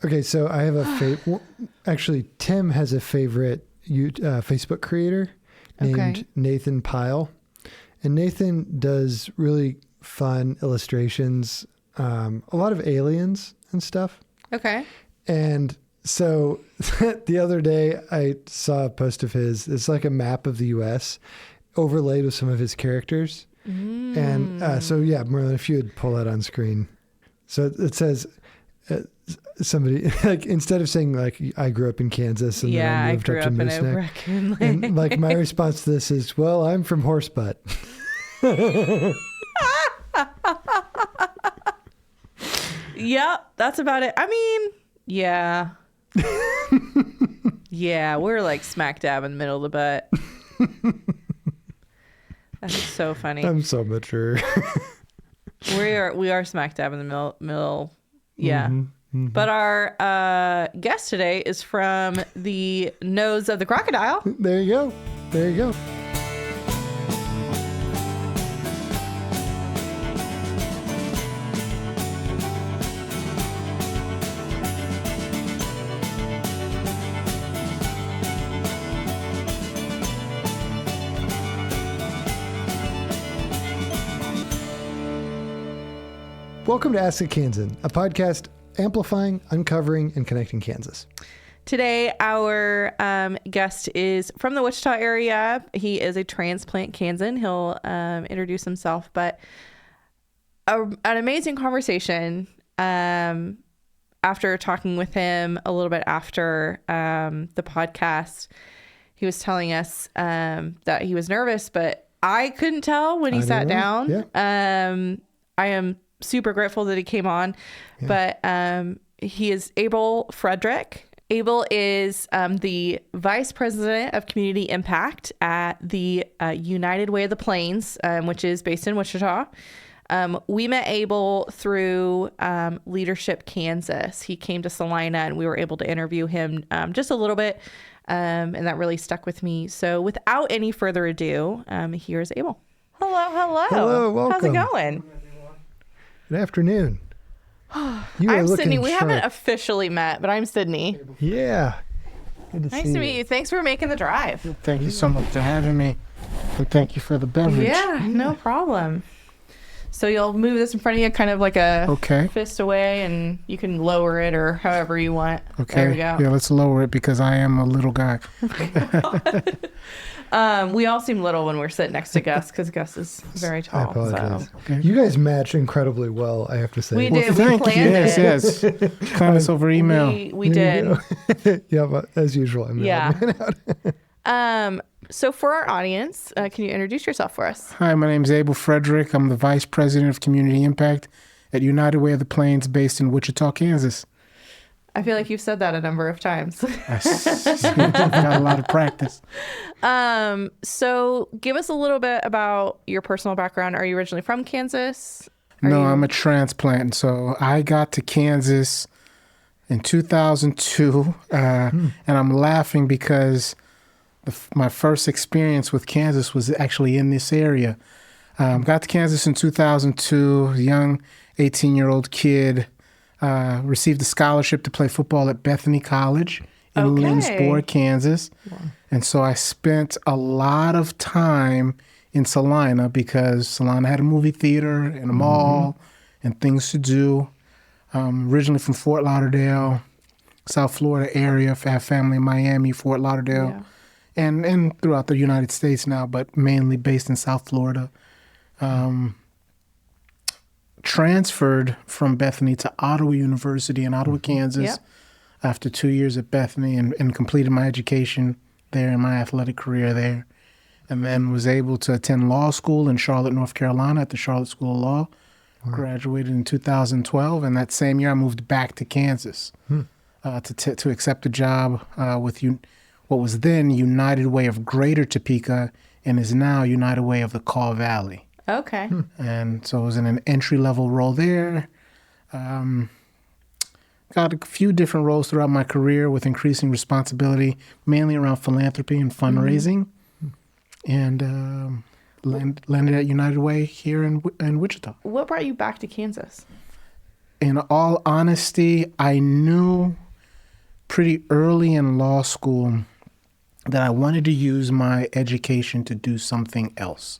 Okay, so I have actually, Tim has a favorite Facebook creator named Nathan Pyle. And Nathan does really fun illustrations, a lot of aliens and stuff. Okay. And so the other day I saw a post of his. It's like a map of the U.S. overlaid with some of his characters. And Merlin, if you would pull that on screen. So it says... somebody like instead of saying like I grew up in Kansas and then I moved up to Moose Neck, and like my response to this is, well, I'm from Horsebutt. Yep, that's about it. I mean, yeah. Yeah, we're like smack dab in the middle of the butt. That's so funny. I'm so mature. We are smack dab in the middle. Yeah. Mm-hmm. But our guest today is from the nose of the crocodile. There you go. There you go. Welcome to Ask a Kansan, a podcast amplifying, uncovering, and connecting Kansas. Today, our guest is from the Wichita area. He is a transplant Kansan. He'll introduce himself, but an amazing conversation. After talking with him a little bit after the podcast, he was telling us that he was nervous, but I couldn't tell when he sat down. Yeah. I am super grateful that he came on, but he is Abel Frederic. Abel is the Vice President of Community Impact at the United Way of the Plains, which is based in Wichita. We met Abel through Leadership Kansas. He came to Salina and we were able to interview him just a little bit, and that really stuck with me. So without any further ado, here's Abel. Hello. Hello, welcome. How's it going? Good afternoon. I'm Sydney. We haven't officially met, but I'm Sydney. Yeah. Nice to meet you. Thanks for making the drive. Thank you so much for having me. And thank you for the beverage. Yeah, no problem. So you'll move this in front of you, kind of like a fist away, and you can lower it or however you want. Okay. There we go. Yeah, let's lower it because I am a little guy. We all seem little when we're sitting next to Gus because Gus is very tall. I apologize. So. Okay. You guys match incredibly well, I have to say. We did. We planned it. Yes. Plan us over email. We did. Yeah, but as usual, I'm out. So for our audience, can you introduce yourself for us? Hi, my name is Abel Frederic. I'm the Vice President of Community Impact at United Way of the Plains based in Wichita, Kansas. I feel like you've said that a number of times. Got a lot of practice. So give us a little bit about your personal background. Are you originally from Kansas? I'm a transplant. So I got to Kansas in 2002, and I'm laughing because my first experience with Kansas was actually in this area. Got to Kansas in 2002, young 18-year-old kid. Received a scholarship to play football at Bethany College in Lindsborg, Kansas. Wow. And so I spent a lot of time in Salina because Salina had a movie theater and a mall and things to do. Originally from Fort Lauderdale, South Florida area. I have family in Miami, Fort Lauderdale, and throughout the United States now, but mainly based in South Florida. Transferred from Bethany to Ottawa University in Ottawa, Kansas, after 2 years at Bethany and completed my education there and my athletic career there. And then was able to attend law school in Charlotte, North Carolina at the Charlotte School of Law. Wow. Graduated in 2012. And that same year I moved back to Kansas to accept a job with what was then United Way of Greater Topeka and is now United Way of the Kaw Valley. Okay. And so I was in an entry-level role there. Got a few different roles throughout my career with increasing responsibility, mainly around philanthropy and fundraising. And landed at United Way here in Wichita. What brought you back to Kansas? in all honesty, I knew pretty early in law school that I wanted to use my education to do something else.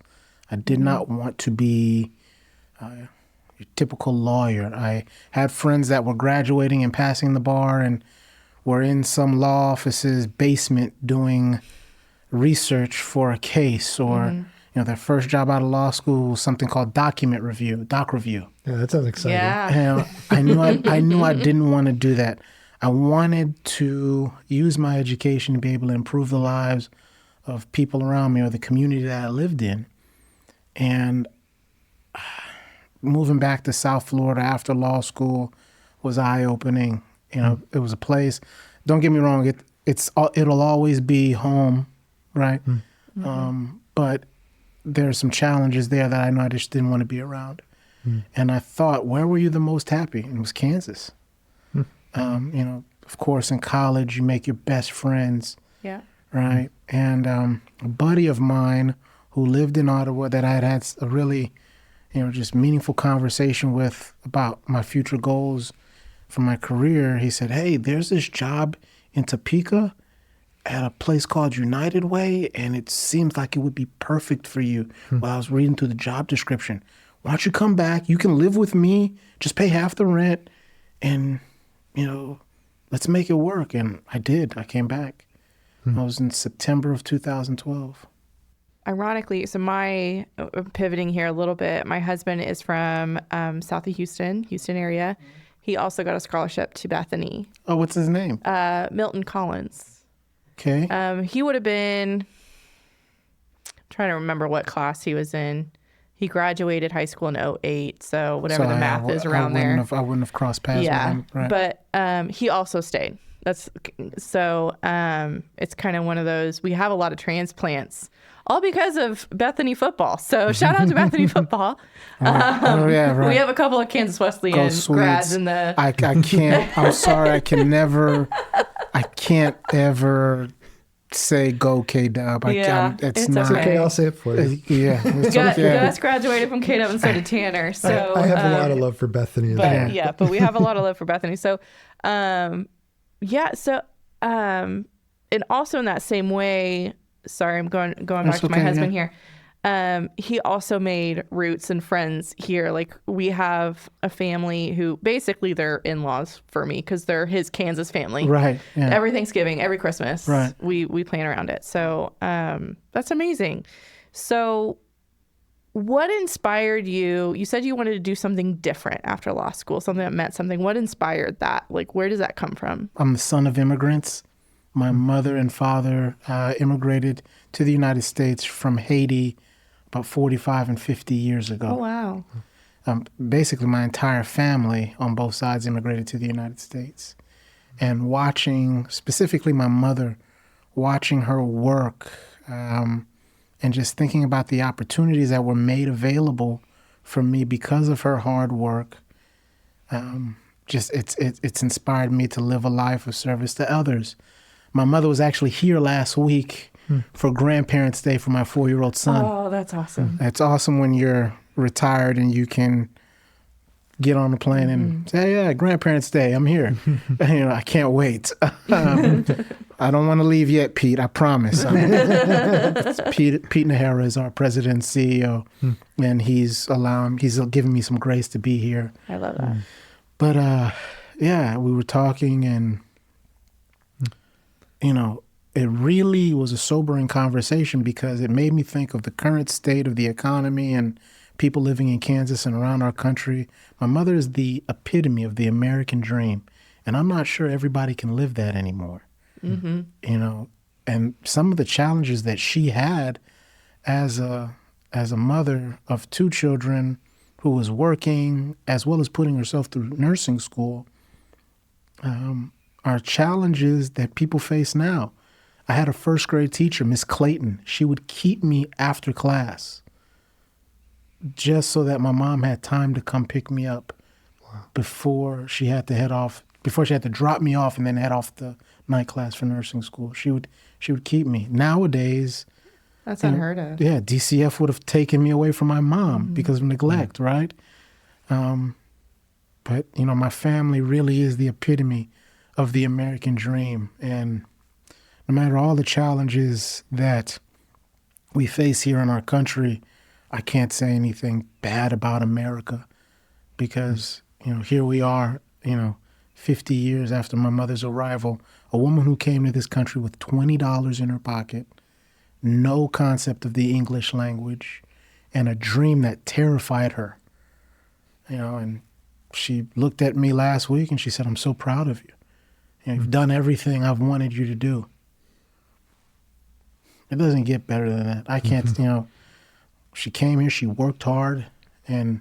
I did not want to be a typical lawyer. I had friends that were graduating and passing the bar and were in some law office's basement doing research for a case, or their first job out of law school was something called doc review. Yeah, that sounds exciting. Yeah. And I knew I didn't want to do that. I wanted to use my education to be able to improve the lives of people around me or the community that I lived in. And moving back to South Florida after law school was eye-opening. It was a place. Don't get me wrong; it'll always be home, right? But there's some challenges there that I know I just didn't want to be around. And I thought, where were you the most happy? And it was Kansas. Of course, in college, you make your best friends. Yeah. Right. And a buddy of mine who lived in Ottawa that I had a really, just meaningful conversation with about my future goals for my career, he said, hey, there's this job in Topeka at a place called United Way, and it seems like it would be perfect for you. While I was reading through the job description, why don't you come back? You can live with me, just pay half the rent, and, let's make it work. And I did. I came back. I was in September of 2012. Ironically, so pivoting here a little bit, my husband is from south of Houston area. He also got a scholarship to Bethany. Oh, what's his name? Milton Collins. Okay. He would have been, I'm trying to remember what class he was in. He graduated high school in 2008, so whatever the math is around there. I wouldn't have crossed paths with him. Right. But he also stayed. It's kind of one of those, we have a lot of transplants, all because of Bethany football. So shout out to Bethany football. Right. We have a couple of Kansas Wesleyan grads in the... I can't, I'm sorry, I can't ever say go K-Dub. It's not okay. I'll say it for you. Yeah. Gus graduated from K-Dub and so did Tanner. So I have a lot of love for Bethany. But we have a lot of love for Bethany. So, and also in that same way, sorry, I'm going back to my husband here. He also made roots and friends here. Like, we have a family who basically they're in-laws for me because they're his Kansas family. Right. Yeah. Every Thanksgiving, every Christmas, right. we plan around it. So that's amazing. So what inspired you? You said you wanted to do something different after law school, something that meant something. What inspired that? Like, where does that come from? I'm the son of immigrants. My mother and father immigrated to the United States from Haiti about 45 and 50 years ago. Oh, wow. Basically, my entire family on both sides immigrated to the United States. And watching, specifically my mother, watching her work and just thinking about the opportunities that were made available for me because of her hard work, it's inspired me to live a life of service to others. My mother was actually here last week for Grandparents' Day for my 4-year-old son. Oh, that's awesome. It's awesome when you're retired and you can get on a plane and say, yeah, Grandparents' Day, I'm here. I can't wait. I don't want to leave yet, Pete, I promise. Pete Nahara is our president and CEO, and he's giving me some grace to be here. I love that. But, we were talking and, it really was a sobering conversation because it made me think of the current state of the economy and people living in Kansas and around our country. My mother is the epitome of the American dream, and I'm not sure everybody can live that anymore. And some of the challenges that she had as a mother of 2 children who was working as well as putting herself through nursing school are challenges that people face now. I had a first grade teacher, Miss Clayton. She would keep me after class just so that my mom had time to come pick me up before she had to drop me off and then head off the night class for nursing school. She would keep me. Nowadays, that's unheard of. Yeah, DCF would have taken me away from my mom because of neglect, right? But, my family really is the epitome of the American dream. And no matter all the challenges that we face here in our country, I can't say anything bad about America because, here we are, 50 years after my mother's arrival, a woman who came to this country with $20 in her pocket, no concept of the English language, and a dream that terrified her. And she looked at me last week and she said, "I'm so proud of you. You've done everything I've wanted you to do." It doesn't get better than that. I can't, she came here, she worked hard, and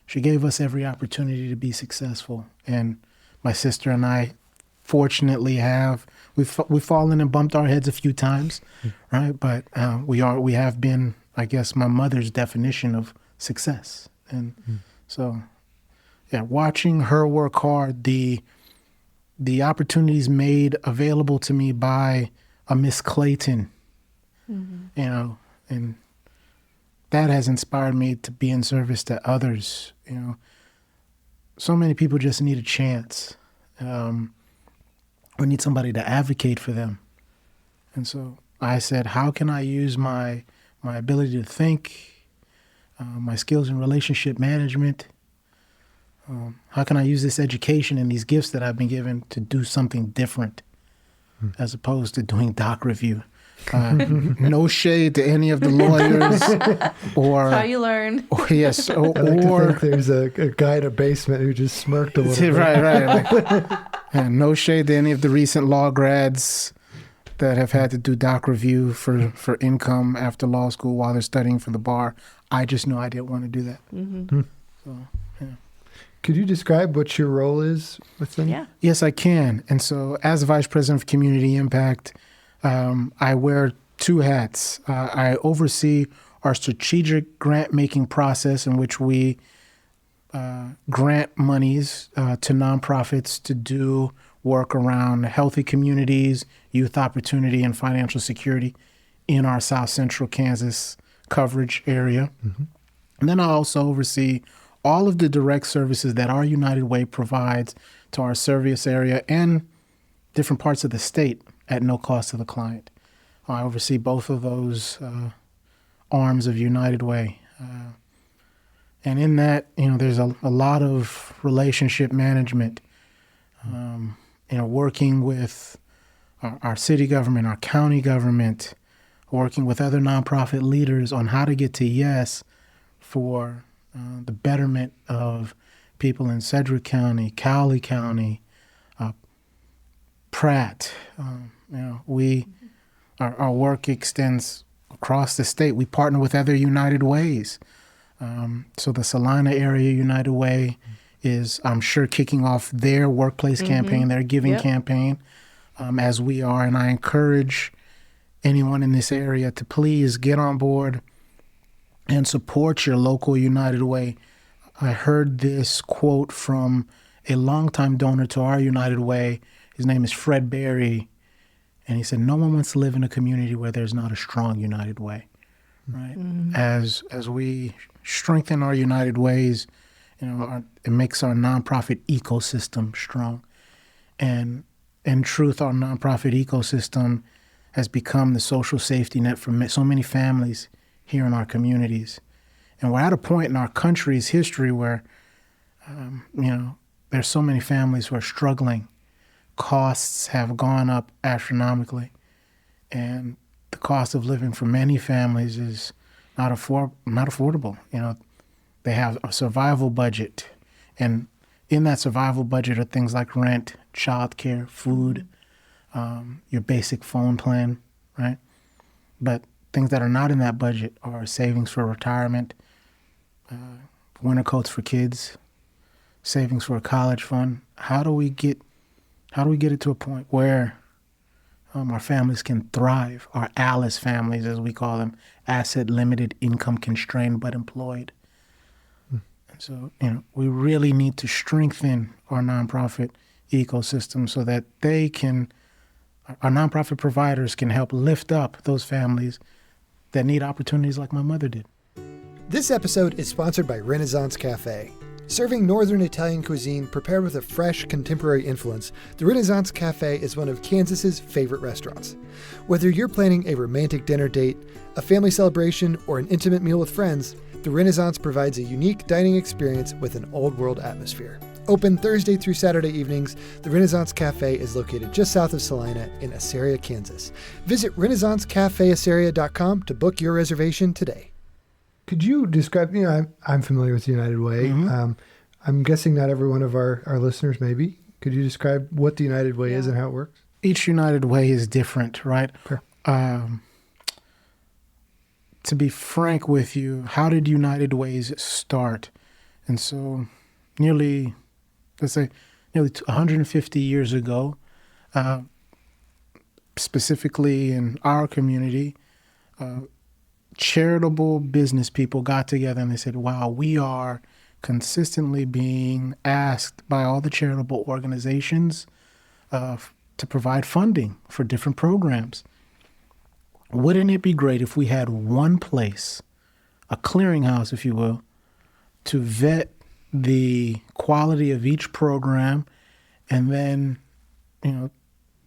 she gave us every opportunity to be successful. And my sister and I, fortunately, we've fallen and bumped our heads a few times, right? But we have been, I guess, my mother's definition of success. And so, yeah, watching her work hard, the opportunities made available to me by a Miss Clayton, and that has inspired me to be in service to others. So many people just need a chance. We need somebody to advocate for them. And so I said, how can I use my ability to think, my skills in relationship management? How can I use this education and these gifts that I've been given to do something different as opposed to doing doc review? No shade to any of the lawyers, or that's how you learn. Yes, I like to think there's a guy in a basement who just smirked a little bit. Right. And no shade to any of the recent law grads that have had to do doc review for income after law school while they're studying for the bar. I just knew I didn't want to do that. So, yeah. Could you describe what your role is within? Yeah. Yes, I can. And so, as Vice President of Community Impact, I wear two hats. I oversee our strategic grant-making process in which we grant monies to nonprofits to do work around healthy communities, youth opportunity, and financial security in our South Central Kansas coverage area. And then I also oversee all of the direct services that our United Way provides to our service area and different parts of the state at no cost to the client. I oversee both of those arms of United Way. And in that, there's a lot of relationship management, working with our city government, our county government, working with other nonprofit leaders on how to get to yes for the betterment of people in Sedgwick County, Cowley County, Pratt. Our work extends across the state. We partner with other United Ways. So the Salina Area United Way is, I'm sure, kicking off their workplace campaign, their giving campaign, as we are. And I encourage anyone in this area to please get on board and support your local United Way. I heard this quote from a longtime donor to our United Way. His name is Fred Berry. And he said, no one wants to live in a community where there's not a strong United Way, right? As we strengthen our United Ways, it makes our nonprofit ecosystem strong. And in truth, our nonprofit ecosystem has become the social safety net for so many families here in our communities. And we're at a point in our country's history where, there's so many families who are struggling. Costs have gone up astronomically, and the cost of living for many families is not affordable. They have a survival budget, and in that survival budget are things like rent, childcare, food, your basic phone plan, right? But things that are not in that budget are savings for retirement, winter coats for kids, savings for a college fund. How do we get it to a point where our families can thrive, our ALICE families, as we call them, asset limited, income constrained, but employed? And so, we really need to strengthen our nonprofit ecosystem so that our nonprofit providers can help lift up those families that need opportunities like my mother did. This episode is sponsored by Renaissance Cafe. Serving Northern Italian cuisine prepared with a fresh, contemporary influence, the Renaissance Cafe is one of Kansas's favorite restaurants. Whether you're planning a romantic dinner date, a family celebration, or an intimate meal with friends, the Renaissance provides a unique dining experience with an old-world atmosphere. Open Thursday through Saturday evenings, the Renaissance Cafe is located just south of Salina in Assyria, Kansas. Visit renaissancecafeassyria.com to book your reservation today. Could you describe, I'm familiar with the United Way. Mm-hmm. I'm guessing not every one of our listeners may be. Could you describe what the United Way is and how it works? Each United Way is different, right? Sure. To be frank with you, how did United Ways start? And so nearly 150 years ago, specifically in our community, charitable business people got together and they said, wow, we are consistently being asked by all the charitable organizations to provide funding for different programs. Wouldn't it be great if we had one place, a clearinghouse, if you will, to vet the quality of each program and then,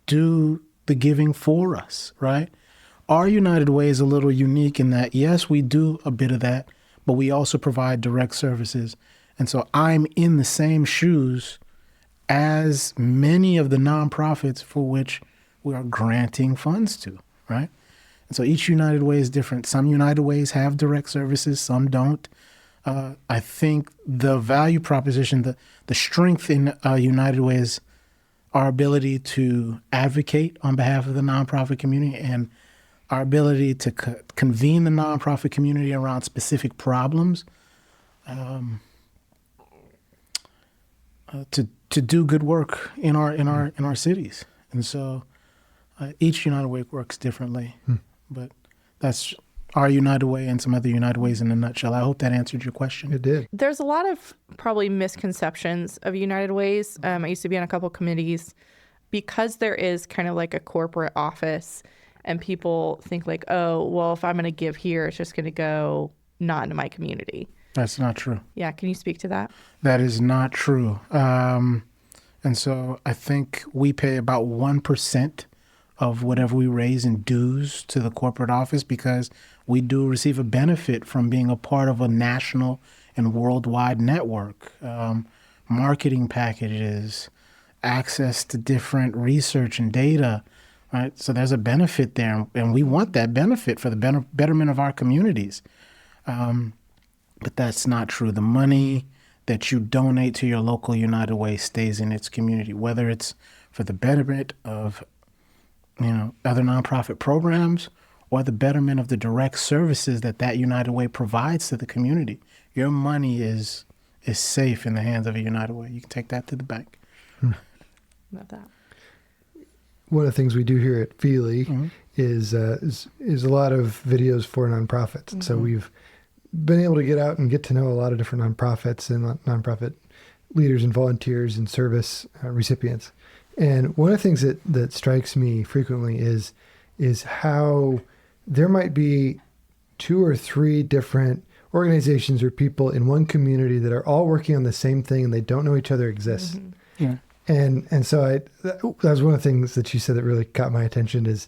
do the giving for us, right? Our United Way is a little unique in that, yes, we do a bit of that, but we also provide direct services. And so I'm in the same shoes as many of the nonprofits for which we are granting funds to, right? And so each United Way is different. Some United Ways have direct services, some don't. I think the value proposition, the strength in United Way is our ability to advocate on behalf of the nonprofit community and our ability to convene the nonprofit community around specific problems, to do good work in our cities. And so each United Way works differently, but that's our United Way and some other United Ways in a nutshell. I hope that answered your question. It did. There's a lot of probably misconceptions of United Ways. I used to be on a couple committees because there is kind of like a corporate office. And people think like, oh, well, if I'm going to give here, it's just going to go not into my community. That's not true. Yeah. Can you speak to that? That is not true. And so I think we pay about 1% of whatever we raise in dues to the corporate office because we do receive a benefit from being a part of a national and worldwide network. Marketing packages, access to different research and data. Right? So there's a benefit there, and we want that benefit for the betterment of our communities. But that's not true. The money that you donate to your local United Way stays in its community, whether it's for the betterment of other nonprofit programs or the betterment of the direct services that United Way provides to the community. Your money is safe in the hands of a United Way. You can take that to the bank. Love that. One of the things we do here at Feely is a lot of videos for nonprofits. And so we've been able to get out and get to know a lot of different nonprofits and nonprofit leaders and volunteers and service recipients. And one of the things that strikes me frequently is how there might be 2 or 3 different organizations or people in one community that are all working on the same thing and they don't know each other exist. Mm-hmm. Yeah. And so that was one of the things that you said that really caught my attention is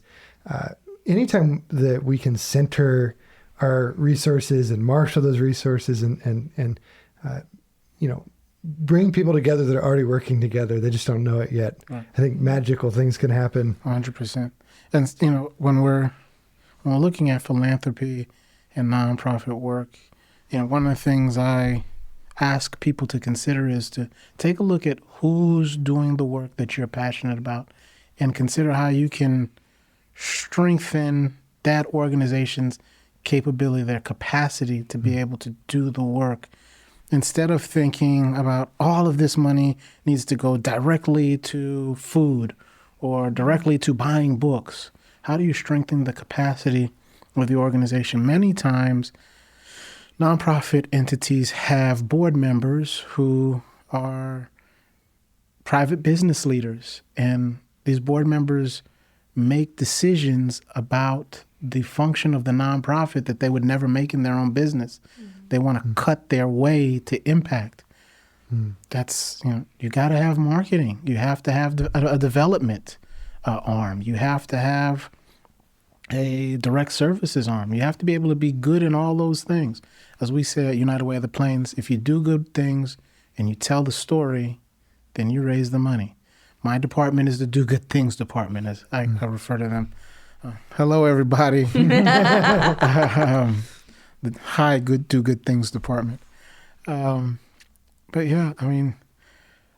anytime that we can center our resources and marshal those resources and bring people together that are already working together, they just don't know it yet. Right. I think magical things can happen. 100%. And when we're looking at philanthropy and nonprofit work, one of the things I ask people to consider is to take a look at who's doing the work that you're passionate about and consider how you can strengthen that organization's capability, their capacity to be able to do the work. Instead of thinking about all of this money needs to go directly to food or directly to buying books, how do you strengthen the capacity of the organization? Many times, nonprofit entities have board members who are private business leaders, and these board members make decisions about the function of the nonprofit that they would never make in their own business. Mm-hmm. They want to cut their way to impact. That's, you got to have marketing. You have to have a development arm. You have to have a direct services arm. You have to be able to be good in all those things. As we say at United Way of the Plains, if you do good things and you tell the story, then you raise the money. My department is the do good things department, as I refer to them. Hello, everybody. The do good things department. But yeah,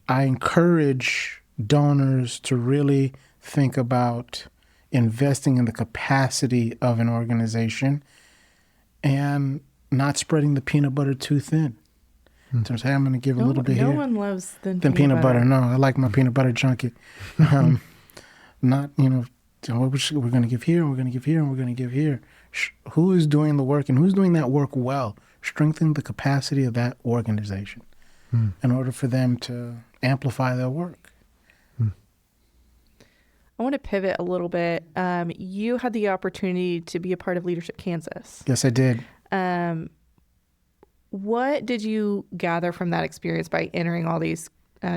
I encourage donors to really think about investing in the capacity of an organization and not spreading the peanut butter too thin. In terms of, hey, I'm going to give a little bit here. No one loves the peanut butter. No, I like my peanut butter junket. Not, we're going to give here, and we're going to give here, and we're going to give here. Who is doing the work and who's doing that work well? Strengthen the capacity of that organization in order for them to amplify their work. I want to pivot a little bit. You had the opportunity to be a part of Leadership Kansas. Yes, I did. What did you gather from that experience by entering all these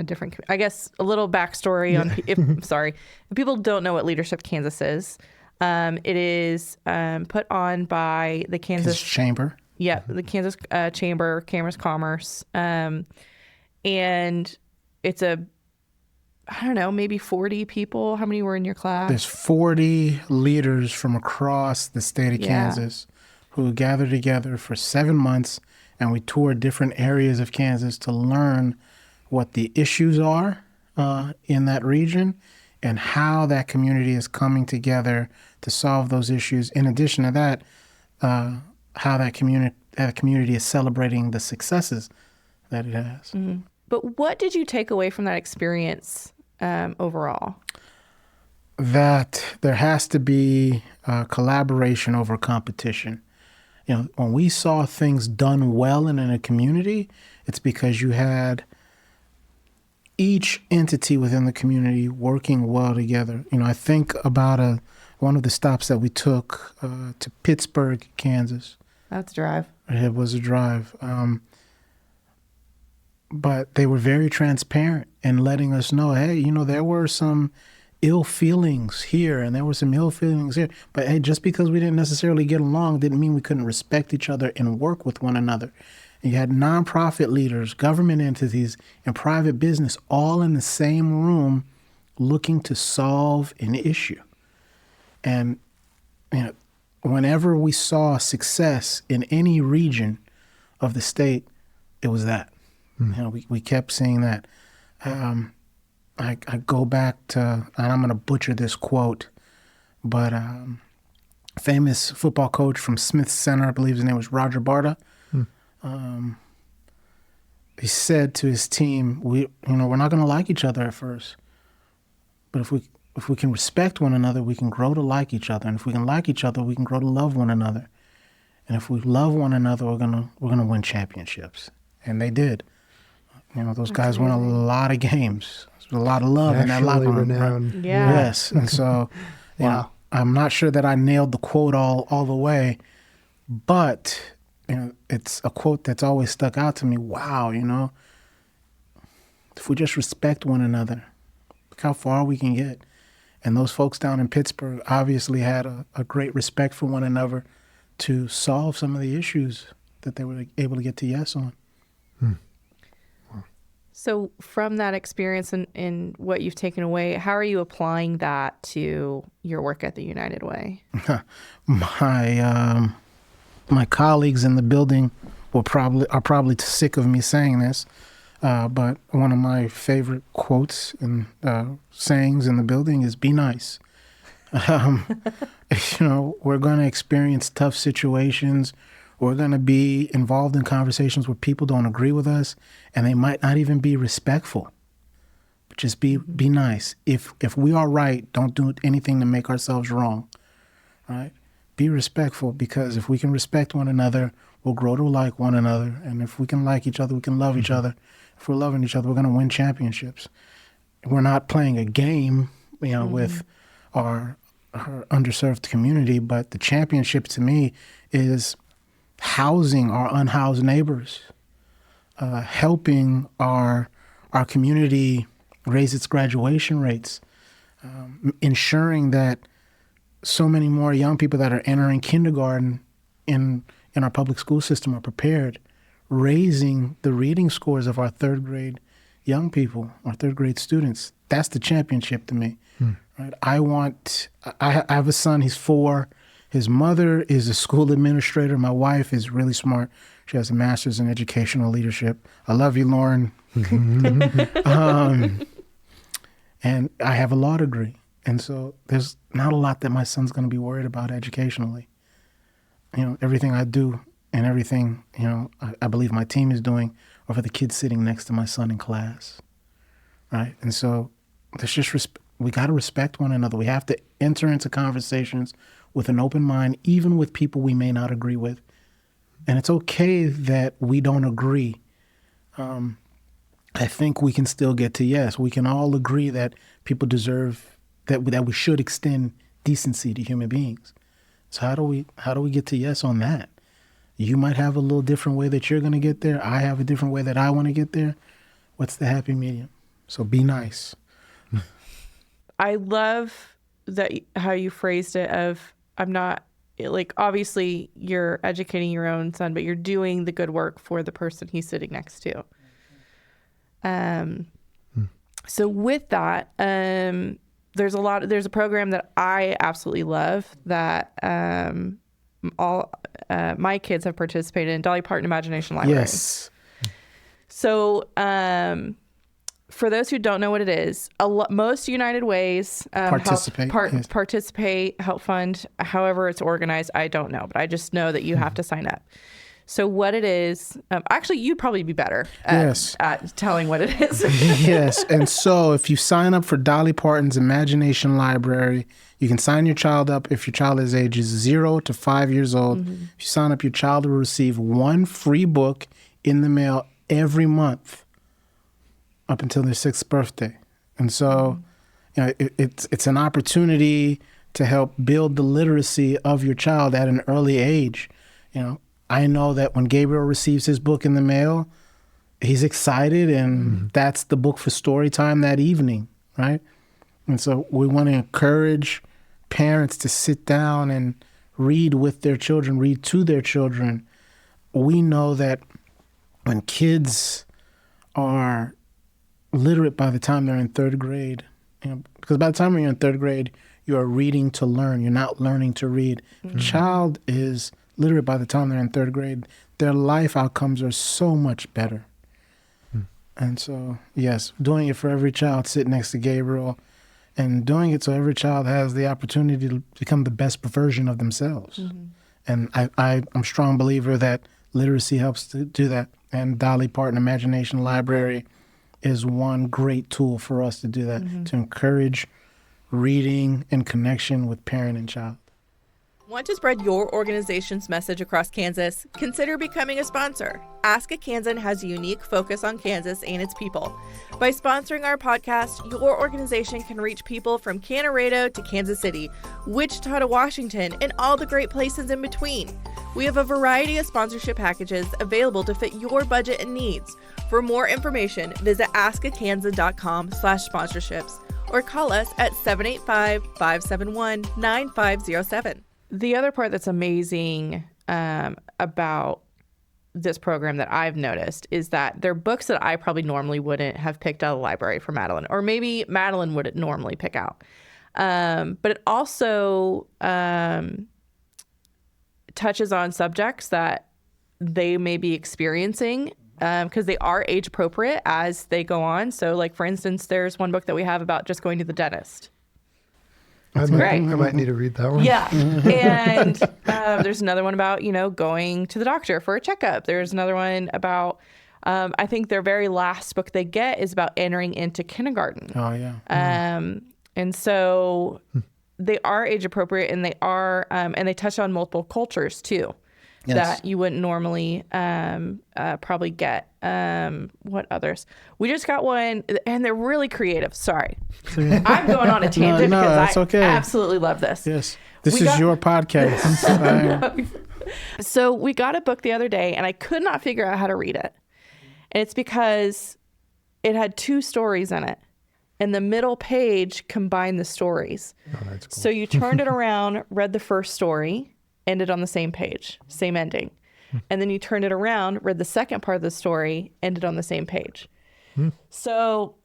different, I guess, a little backstory on, if people don't know what Leadership Kansas is. It is put on by the Kansas Chamber. Yeah, the Kansas Chamber, Cameras Commerce. And it's maybe 40 people. How many were in your class? There's 40 leaders from across the state of Kansas who gathered together for 7 months, and we toured different areas of Kansas to learn what the issues are in that region and how that community is coming together to solve those issues. In addition to that, how that community is celebrating the successes that it has. Mm-hmm. But what did you take away from that experience overall? That there has to be collaboration over competition. When we saw things done well in a community, it's because you had each entity within the community working well together. I think about one of the stops that we took to Pittsburgh, Kansas. That's a drive. It was a drive. But they were very transparent in letting us know, hey, there were some ill feelings here and there were some ill feelings here. But hey, just because we didn't necessarily get along didn't mean we couldn't respect each other and work with one another. And you had nonprofit leaders, government entities, and private business all in the same room looking to solve an issue. And whenever we saw success in any region of the state, it was that. We kept seeing that. I go back to, and I'm going to butcher this quote, but famous football coach from Smith Center, I believe his name was Roger Barta. He said to his team, we're not going to like each other at first, but if we can respect one another, we can grow to like each other, and if we can like each other, we can grow to love one another, and if we love one another, we're gonna win championships, and they did. Those guys won a lot of games. There's a lot of love in that locker room. Renowned. Right? Yeah. Yes. And so, I'm not sure that I nailed the quote all the way, but it's a quote that's always stuck out to me. Wow, if we just respect one another, look how far we can get. And those folks down in Pittsburgh obviously had a great respect for one another to solve some of the issues that they were able to get to yes on. So from that experience and what you've taken away, how are you applying that to your work at the United Way? My colleagues in the building are probably sick of me saying this, but one of my favorite quotes and sayings in the building is "Be nice." We're going to experience tough situations. We're going to be involved in conversations where people don't agree with us, and they might not even be respectful. But just be nice. If we are right, don't do anything to make ourselves wrong. Right? Be respectful, because if we can respect one another, we'll grow to like one another. And if we can like each other, we can love each other. If we're loving each other, we're going to win championships. We're not playing a game, with our underserved community, but the championship to me is housing our unhoused neighbors, helping our community raise its graduation rates, ensuring that so many more young people that are entering kindergarten in our public school system are prepared, raising the reading scores of our third grade young people, our third grade students. That's the championship to me. Right? I have a son, he's 4. His mother is a school administrator. My wife is really smart. She has a master's in educational leadership. I love you, Lauren. And I have a law degree. And so there's not a lot that my son's going to be worried about educationally. Everything I do and everything, I believe my team is doing are for the kids sitting next to my son in class. Right? And so there's just we got to respect one another. We have to enter into conversations with an open mind, even with people we may not agree with. And it's okay that we don't agree. I think we can still get to yes. We can all agree that people deserve, that we should extend decency to human beings. So how do we get to yes on that? You might have a little different way that you're going to get there. I have a different way that I want to get there. What's the happy medium? So be nice. I love that how you phrased it of, I'm not, like, obviously you're educating your own son, but you're doing the good work for the person he's sitting next to. So with that, there's a program that I absolutely love that all my kids have participated in, Dolly Parton Imagination Library. Yes. So for those who don't know what it is, most United Ways participate, help fund. However it's organized, I don't know, but I just know that you have to sign up. So what it is, actually, you'd probably be better at telling what it is. Yes. And so if you sign up for Dolly Parton's Imagination Library, you can sign your child up if your child is ages 0 to 5 years old. If you sign up, your child will receive 1 free book in the mail every month up until their 6th birthday. And so it's an opportunity to help build the literacy of your child at an early age. I know that when Gabriel receives his book in the mail, he's excited, and that's the book for story time that evening, right? And so we want to encourage parents to sit down and read with their children, read to their children. We know that when kids are literate by the time they're in 3rd grade, because by the time you're in 3rd grade, you are reading to learn. You're not learning to read. If a child is literate by the time they're in 3rd grade, their life outcomes are so much better. And so, yes, doing it for every child sitting next to Gabriel, and doing it so every child has the opportunity to become the best version of themselves. And I'm a strong believer that literacy helps to do that. And Dolly Parton Imagination Library is one great tool for us to do that, to encourage reading and connection with parent and child. Want to spread your organization's message across Kansas? Consider becoming a sponsor. Ask a Kansan has a unique focus on Kansas and its people. By sponsoring our podcast, your organization can reach people from Canarado to Kansas City, Wichita to Washington, and all the great places in between. We have a variety of sponsorship packages available to fit your budget and needs. For more information, visit askakansan.com/sponsorships or call us at 785-571-9507. The other part that's amazing about this program that I've noticed is that they're books that I probably normally wouldn't have picked out of the library for Madeline, or maybe Madeline wouldn't normally pick out. But it also touches on subjects that they may be experiencing because they are age appropriate as they go on. So, like, for instance, there's one book that we have about just going to the dentist. I might need to read that one. Yeah. And there's another one about, going to the doctor for a checkup. There's another one about, I think their very last book they get is about entering into kindergarten. Oh, yeah. And so they are age appropriate, and they are, and they touch on multiple cultures too. Yes. That you wouldn't normally probably get. What others? We just got one, and they're really creative. Sorry. I'm going on a tangent because I absolutely love this. Yes. This is your podcast. So we got a book the other day, and I could not figure out how to read it. And it's because it had 2 stories in it. And the middle page combined the stories. Oh, that's cool. So you turned it around, read the first story, ended on the same page, same ending. And then you turned it around, read the second part of the story, ended on the same page. So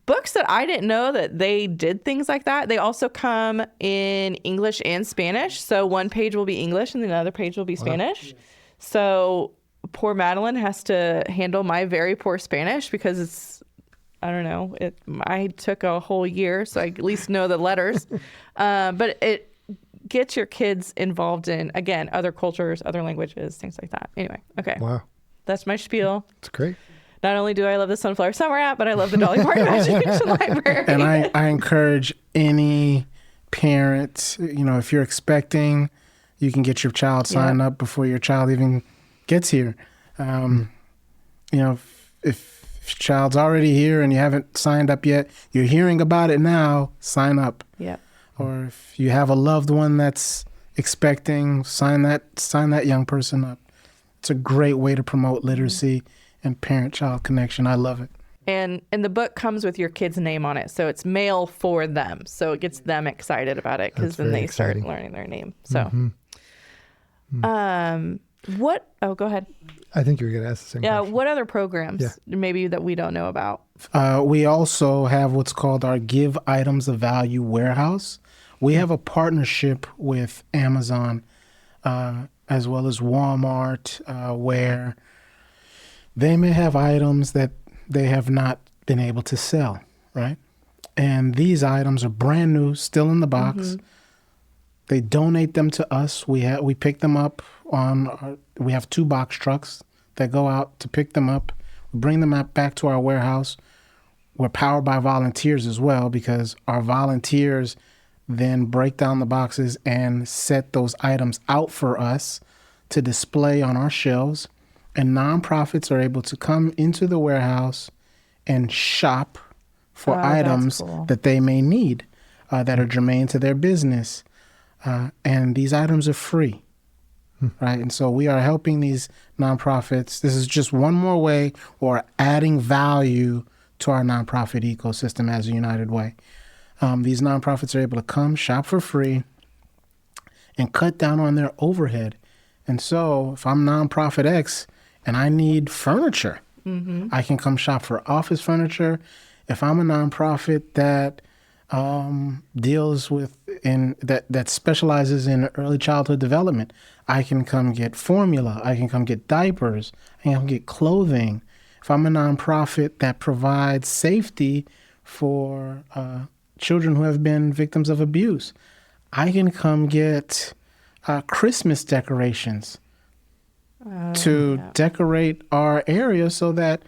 books that I didn't know that they did things like that. They also come in English and Spanish. So one page will be English and the other page will be Spanish. So poor Madeline has to handle my very poor Spanish because it's, I don't know, I took a whole year, so I at least know the letters. But it gets your kids involved in, again, other cultures, other languages, things like that. Anyway, okay. Wow. That's my spiel. It's great. Not only do I love the Sunflower Summer app, but I love the Dolly Parton Imagination Library. And I encourage any parent, if you're expecting, you can get your child signed up before your child even gets here. If your child's already here and you haven't signed up yet, you're hearing about it now, sign up. Yeah. Or if you have a loved one that's expecting, sign that young person up. It's a great way to promote literacy and parent-child connection. I love it. And the book comes with your kid's name on it, so it's mail for them. So it gets them excited about it because then they start learning their name. So, what? Oh, go ahead. I think you were going to ask the same question. What other programs maybe that we don't know about? We also have what's called our Give Items of Value warehouse. We have a partnership with Amazon as well as Walmart where they may have items that they have not been able to sell, right? And these items are brand new, still in the box. They donate them to us. We pick them up we have 2 box trucks that go out to pick them up. We bring them back to our warehouse. We're powered by volunteers as well because our volunteers then break down the boxes and set those items out for us to display on our shelves. And nonprofits are able to come into the warehouse and shop for items that they may need that are germane to their business. And these items are free, right? And so we are helping these nonprofits. This is just one more way we're adding value to our nonprofit ecosystem as a United Way. These nonprofits are able to come shop for free and cut down on their overhead. And so if I'm nonprofit X and I need furniture, I can come shop for office furniture. If I'm a nonprofit that deals with that specializes in early childhood development, I can come get formula. I can come get diapers. I can come get clothing. If I'm a nonprofit that provides safety for children who have been victims of abuse, I can come get Christmas decorations to decorate our area so that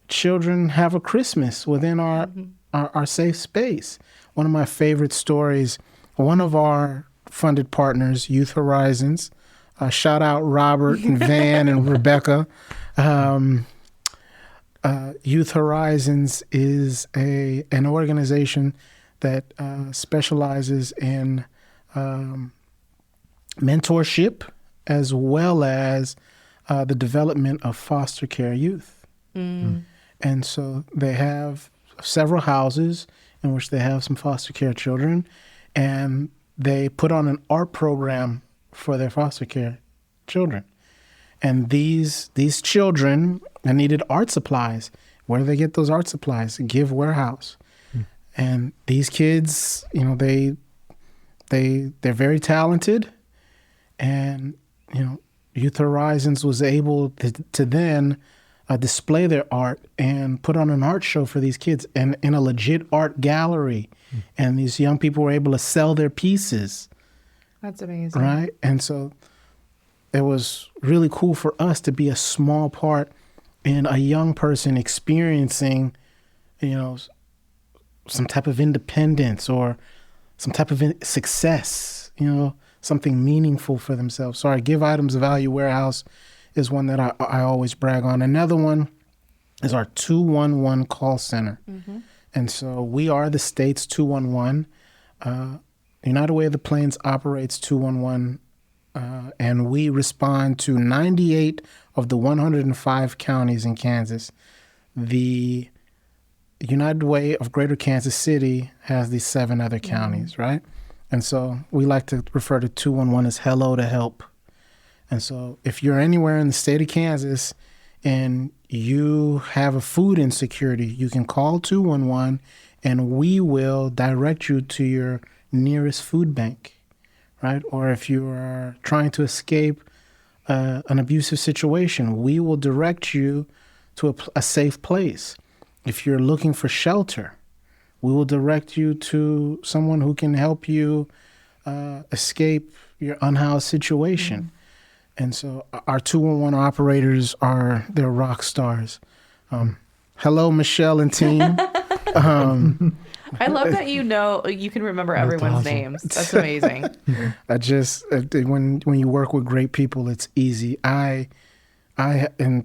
children have a Christmas within our safe space. One of my favorite stories, one of our funded partners, Youth Horizons, shout out Robert and Van and Rebecca. Youth Horizons is an organization that specializes in mentorship as well as the development of foster care youth. And so they have several houses in which they have some foster care children, and they put on an art program for their foster care children. And these children needed art supplies. Where do they get those art supplies? Give Warehouse. And these kids, they're very talented, and Youth Horizons was able to then display their art and put on an art show for these kids and in a legit art gallery. And these young people were able to sell their pieces. That's amazing. Right? And so it was really cool for us to be a small part in a young person experiencing, some type of independence or some type of success, something meaningful for themselves. So our Give Items of Value warehouse is one that I always brag on. Another one is our 211 call center. And so we are the state's 211. United Way of the Plains operates 211, and we respond to 98 of the 105 counties in Kansas. the United Way of Greater Kansas City has these 7 other counties, right? And so we like to refer to 211 as hello to help. And so if you're anywhere in the state of Kansas and you have a food insecurity, you can call 211 and we will direct you to your nearest food bank, right? Or if you are trying to escape an abusive situation, we will direct you to a safe place. If you're looking for shelter, we will direct you to someone who can help you escape your unhoused situation. And so our 211 operators they're rock stars. Hello, Michelle and team. I love that you can remember everyone's names. That's amazing. When you work with great people, it's easy. And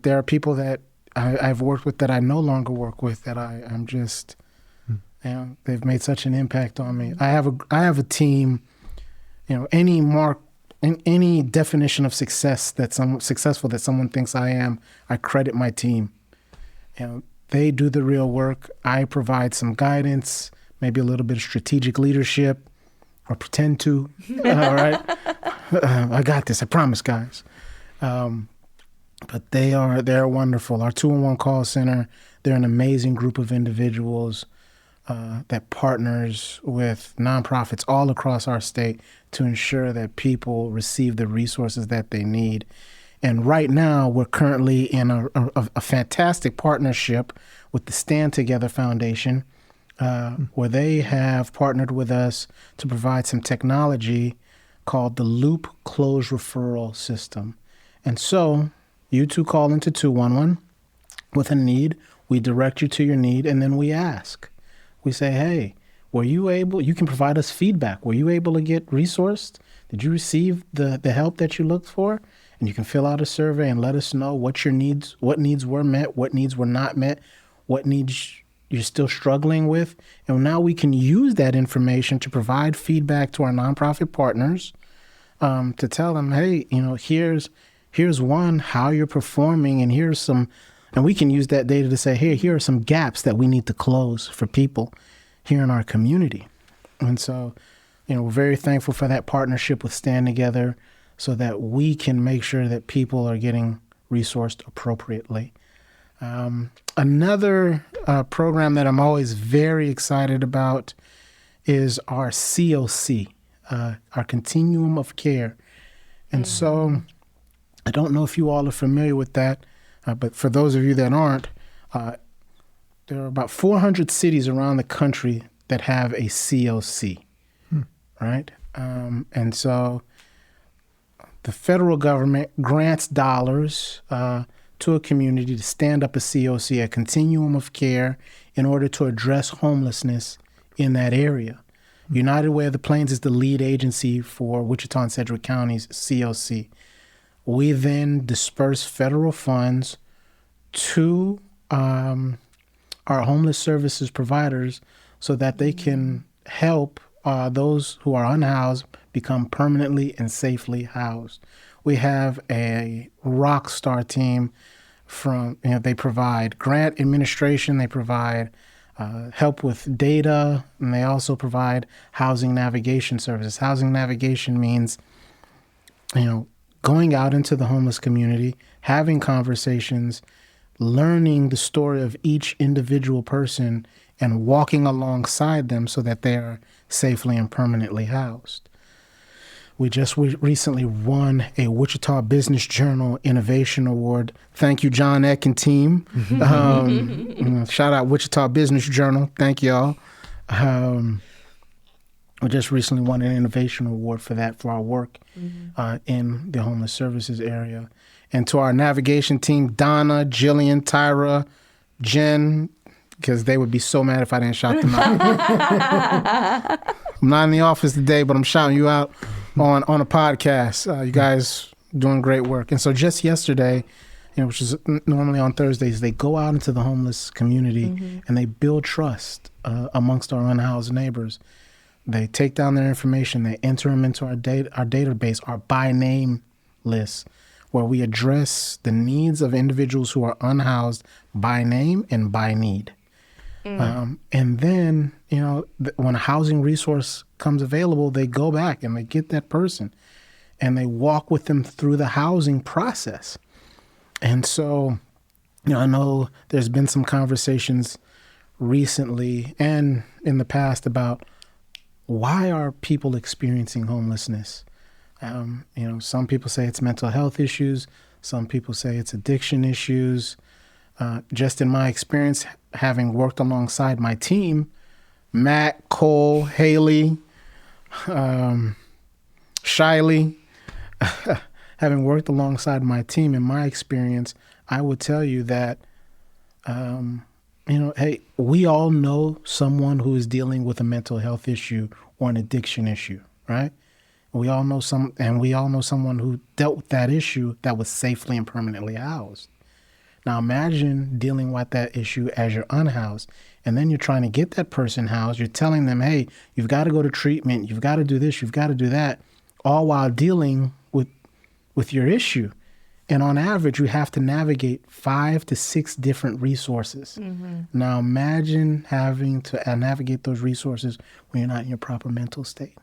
there are people that I've worked with that I no longer work with that I'm just, they've made such an impact on me. I have a team, any definition of successful that someone thinks I am, I credit my team. They do the real work. I provide some guidance, maybe a little bit of strategic leadership, or pretend to. All right, I got this. I promise, guys. But they're wonderful. Our 211 call center, they're an amazing group of individuals that partners with nonprofits all across our state to ensure that people receive the resources that they need. And right now, we're currently in a fantastic partnership with the Stand Together Foundation, where they have partnered with us to provide some technology called the Loop Close Referral System. And so you two call into 211 with a need. We direct you to your need, and then we ask. We say, hey, you can provide us feedback. Were you able to get resourced? Did you receive the help that you looked for? And you can fill out a survey and let us know what needs were met, what needs were not met, what needs you're still struggling with. And now we can use that information to provide feedback to our nonprofit partners to tell them, hey, here's one, how you're performing, and here's some, and we can use that data to say, hey, here are some gaps that we need to close for people here in our community. And so, we're very thankful for that partnership with Stand Together so that we can make sure that people are getting resourced appropriately. Another program that I'm always very excited about is our COC, our Continuum of Care. And so I don't know if you all are familiar with that, but for those of you that aren't, there are about 400 cities around the country that have a COC, right? And so the federal government grants dollars to a community to stand up a COC, a Continuum of Care, in order to address homelessness in that area. United Way of the Plains is the lead agency for Wichita and Sedgwick County's COC. We then disperse federal funds to our homeless services providers so that they can help those who are unhoused become permanently and safely housed. We have a rock star team they provide grant administration, they provide help with data, and they also provide housing navigation services. Housing navigation means, going out into the homeless community, having conversations, learning the story of each individual person, and walking alongside them so that they are safely and permanently housed. We just recently won a Wichita Business Journal Innovation Award. Thank you, John Eck and team. Shout out Wichita Business Journal. Thank y'all. We just recently won an Innovation Award for our work in the homeless services area. And to our navigation team, Donna, Jillian, Tyra, Jen, because they would be so mad if I didn't shout them out. I'm not in the office today, but I'm shouting you out on a podcast. You guys doing great work. And so just yesterday, which is normally on Thursdays, they go out into the homeless community and they build trust amongst our unhoused neighbors. They take down their information, they enter them into our database, our by name list. where we address the needs of individuals who are unhoused by name and by need. And then, when a housing resource comes available, they go back and they get that person and they walk with them through the housing process. And so, I know there's been some conversations recently and in the past about why are people experiencing homelessness? Some people say it's mental health issues. Some people say it's addiction issues. Just in my experience, having worked alongside my team, Matt, Cole, Haley, Shiley, having worked alongside my team, in my experience, I would tell you that, hey, we all know someone who is dealing with a mental health issue or an addiction issue, right? We all know someone who dealt with that issue that was safely and permanently housed. Now imagine dealing with that issue as you're unhoused, and then you're trying to get that person housed. You're telling them, hey, you've got to go to treatment, you've got to do this, you've got to do that, all while dealing with your issue. And on average, you have to navigate 5 to 6 different resources. Now imagine having to navigate those resources when you're not in your proper mental state.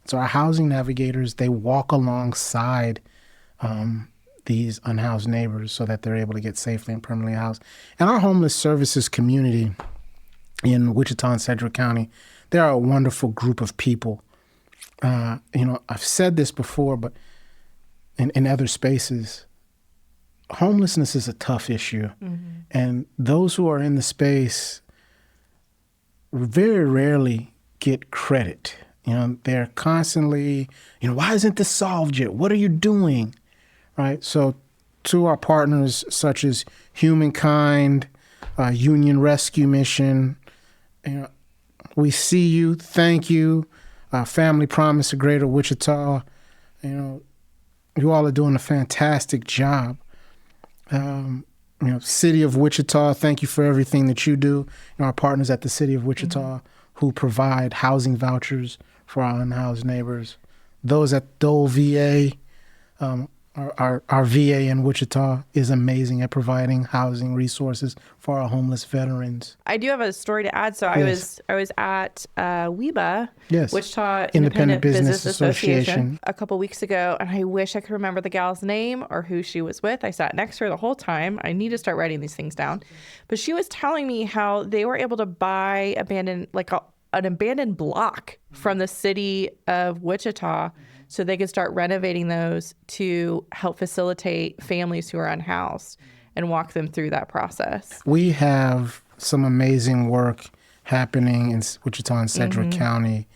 So our housing navigators, they walk alongside these unhoused neighbors so that they're able to get safely and permanently housed. And our homeless services community in Wichita and Sedgwick County, they're a wonderful group of people. I've said this before, but in other spaces, homelessness is a tough issue. And those who are in the space very rarely get credit. They're constantly, why isn't this solved yet? What are you doing? Right? So to our partners such as Humankind, Union Rescue Mission, we see you, thank you. Family Promise of Greater Wichita, you all are doing a fantastic job. City of Wichita, thank you for everything that you do. Our partners at the City of Wichita who provide housing vouchers for our unhoused neighbors. Those at Dole VA, our VA in Wichita is amazing at providing housing resources for our homeless veterans. I do have a story to add. So Yes. I was at WIBA, Yes. Wichita Independent Business Association, a couple weeks ago, and I wish I could remember the gal's name or who she was with. I sat next to her the whole time. I need to start writing these things down. But she was telling me how they were able to buy an abandoned block from the city of Wichita so they could start renovating those to help facilitate families who are unhoused and walk them through that process. We have some amazing work happening in Wichita and Sedgwick County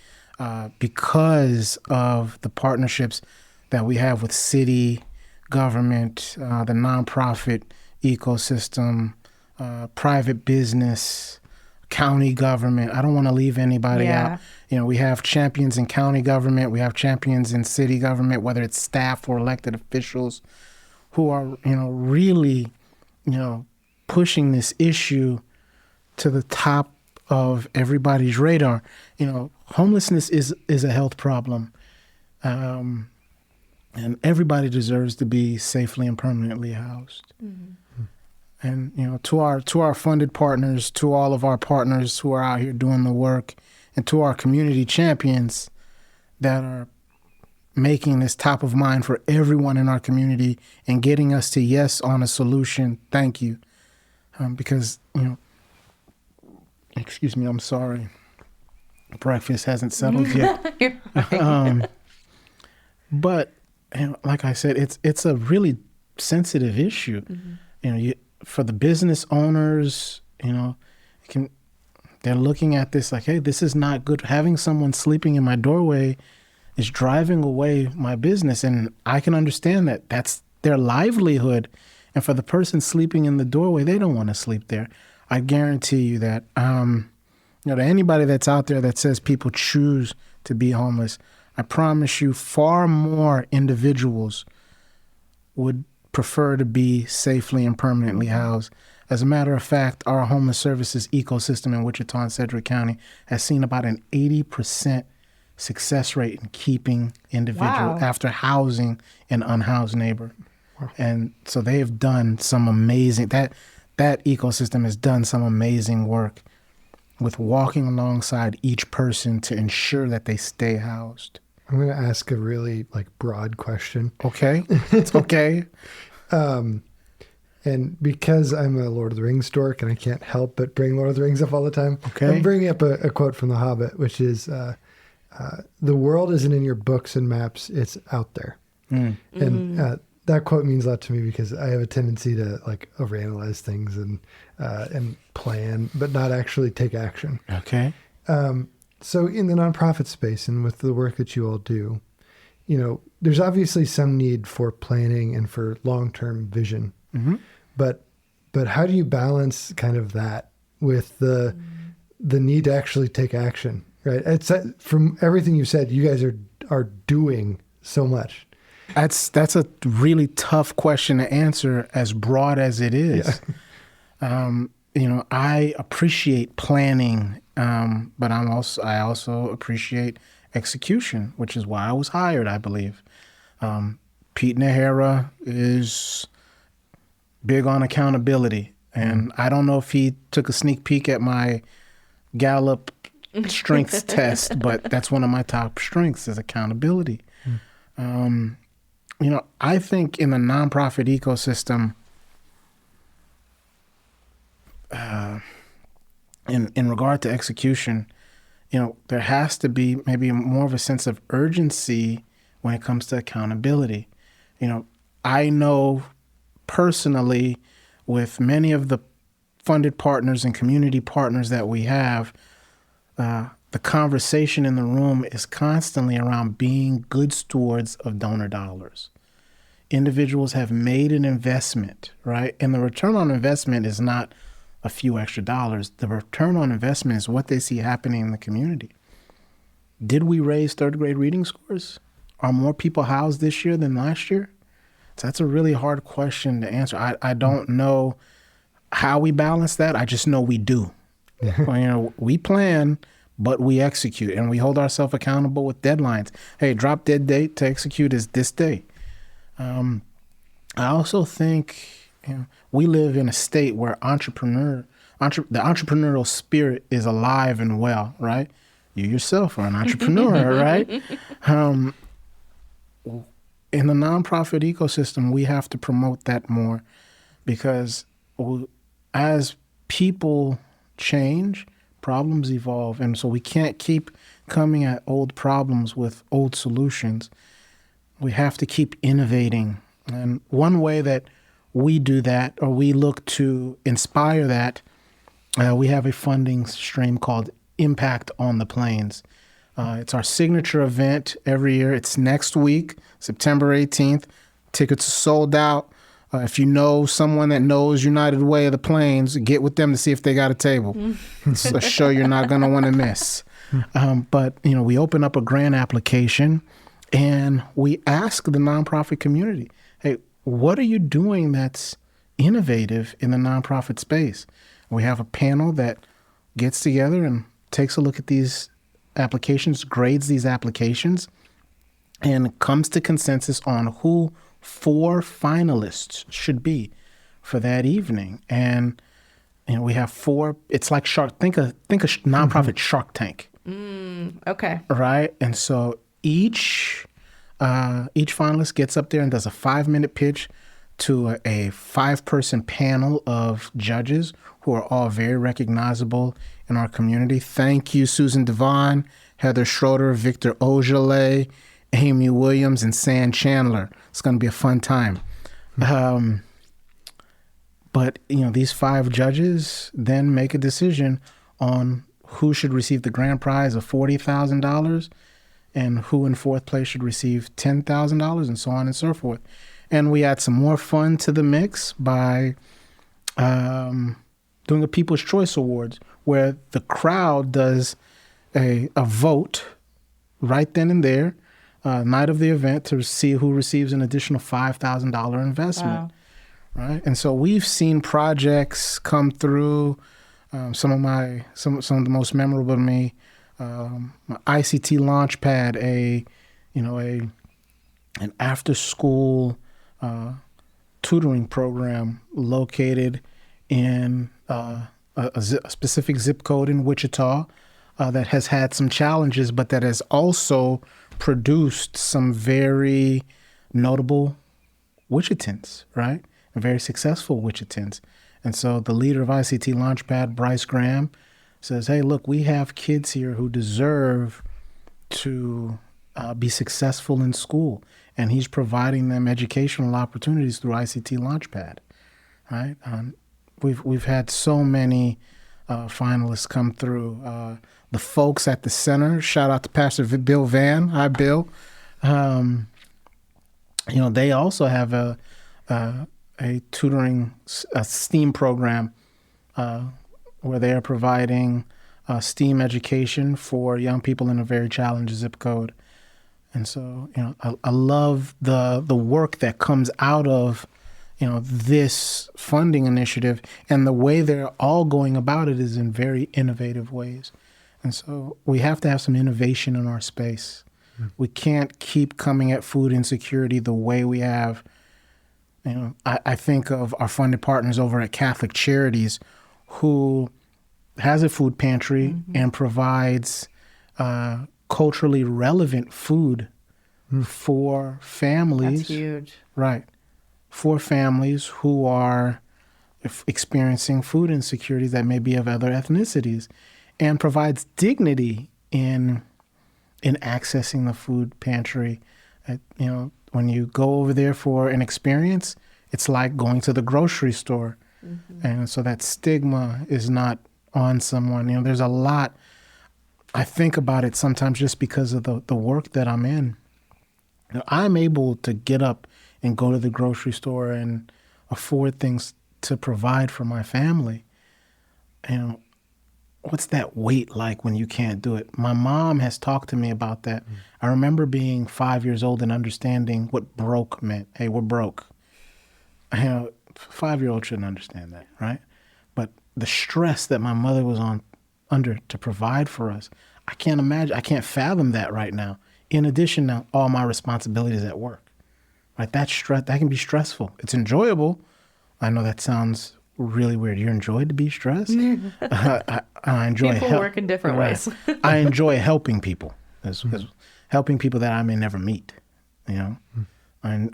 because of the partnerships that we have with city, government, the nonprofit ecosystem, private business, county government. I don't want to leave anybody out. We have champions in county government. We have champions in city government, whether it's staff or elected officials who are, really, pushing this issue to the top of everybody's radar. Homelessness is a health problem. And everybody deserves to be safely and permanently housed. And, to our funded partners, to all of our partners who are out here doing the work, and to our community champions that are making this top of mind for everyone in our community and getting us to yes on a solution, thank you. Because, excuse me, I'm sorry. Breakfast hasn't settled yet. You're right. But, like I said, it's a really sensitive issue. For the business owners, they're looking at this like, hey, this is not good. Having someone sleeping in my doorway is driving away my business. And I can understand that. That's their livelihood. And for the person sleeping in the doorway, they don't want to sleep there. I guarantee you that, to anybody that's out there that says people choose to be homeless, I promise you far more individuals would prefer to be safely and permanently housed. As a matter of fact, our homeless services ecosystem in Wichita and Sedgwick County has seen about an 80% success rate in keeping individuals after housing an unhoused neighbor. And so they have done some amazing, that ecosystem has done some amazing work with walking alongside each person to ensure that they stay housed. I'm going to ask a really broad question. Okay. It's okay. And because I'm a Lord of the Rings dork and I can't help but bring Lord of the Rings up all the time, okay, I'm bringing up a quote from The Hobbit, which is, the world isn't in your books and maps, it's out there. And that quote means a lot to me because I have a tendency to overanalyze things and plan, but not actually take action. Okay. So in the nonprofit space and with the work that you all do, there's obviously some need for planning and for long-term vision. Mm-hmm. But how do you balance kind of that with the need to actually take action, right? It's from everything you said, you guys are doing so much. That's a really tough question to answer, as broad as it is. Yeah. I appreciate planning, but I also appreciate execution, which is why I was hired, I believe. Pete Nahara is big on accountability, and I don't know if he took a sneak peek at my Gallup strengths test, but that's one of my top strengths is accountability. I think in the nonprofit ecosystem, in regard to execution, there has to be maybe more of a sense of urgency when it comes to accountability. I know personally with many of the funded partners and community partners that we have, the conversation in the room is constantly around being good stewards of donor dollars. Individuals have made an investment, right? And the return on investment is not a few extra dollars. The return on investment is what they see happening in the community. Did we raise third grade reading scores? Are more people housed this year than last year? So that's a really hard question to answer. I don't know how we balance that. I just know we do. We plan, but we execute, and we hold ourselves accountable with deadlines. Hey, drop dead date to execute is this day. I also think we live in a state where the entrepreneurial spirit is alive and well, right? You yourself are an entrepreneur, right? In the nonprofit ecosystem, we have to promote that more because as people change, problems evolve. And so we can't keep coming at old problems with old solutions. We have to keep innovating. And one way that we do that, or we look to inspire that, we have a funding stream called Impact on the Plains. It's our signature event every year. It's next week, September 18th. Tickets are sold out. If you know someone that knows United Way of the Plains, get with them to see if they got a table. It's a show you're not going to want to miss. But we open up a grant application and we ask the nonprofit community, hey, what are you doing that's innovative in the nonprofit space? We have a panel that gets together and takes a look at these applications, grades these applications, and comes to consensus on who 4 finalists should be for that evening. And we have 4. It's like Shark. Think a nonprofit Shark Tank. Okay. Right. And so each finalist gets up there and does a 5-minute pitch to a 5-person panel of judges who are all very recognizable in our community. Thank you, Susan Devon, Heather Schroeder, Victor Ojale, Amy Williams, and San Chandler. It's going to be a fun time. But these 5 judges then make a decision on who should receive the grand prize of $40,000 and who in 4th place should receive $10,000 and so on and so forth. And we add some more fun to the mix by doing a People's Choice Awards, where the crowd does a vote right then and there, night of the event, to see who receives an additional $5,000 investment. Wow. Right, and so we've seen projects come through. Some of the most memorable to me, ICT Launchpad, an after school tutoring program located in a specific zip code in Wichita that has had some challenges, but that has also produced some very notable Wichitans, right? And very successful Wichitans. And so the leader of ICT Launchpad, Bryce Graham, says, hey, look, we have kids here who deserve to be successful in school. And he's providing them educational opportunities through ICT Launchpad, right? We've had so many finalists come through. The folks at the center, shout out to Pastor Bill Van. Hi, Bill. They also have a tutoring, a STEAM program where they are providing STEAM education for young people in a very challenged zip code. And so, I love the work that comes out of, this funding initiative, and the way they're all going about it is in very innovative ways. And so we have to have some innovation in our space. Mm-hmm. We can't keep coming at food insecurity the way we have. I think of our funded partners over at Catholic Charities, who has a food pantry mm-hmm. and provides culturally relevant food for families. That's huge. Right. For families who are experiencing food insecurities that may be of other ethnicities, and provides dignity in accessing the food pantry. When you go over there for an experience, it's like going to the grocery store. Mm-hmm. And so that stigma is not on someone. There's a lot, I think about it sometimes just because of the work that I'm in. I'm able to get up and go to the grocery store and afford things to provide for my family. What's that weight like when you can't do it? My mom has talked to me about that. Mm. I remember being 5 years old and understanding what broke meant. Hey, we're broke. 5-year-old shouldn't understand that, right? But the stress that my mother was under to provide for us, I can't imagine, I can't fathom that right now. In addition to all my responsibilities at work, right? That can be stressful. It's enjoyable. I know that sounds really weird. You enjoy to be stressed? I enjoy people work in different ways. I enjoy helping people, as helping people that I may never meet. I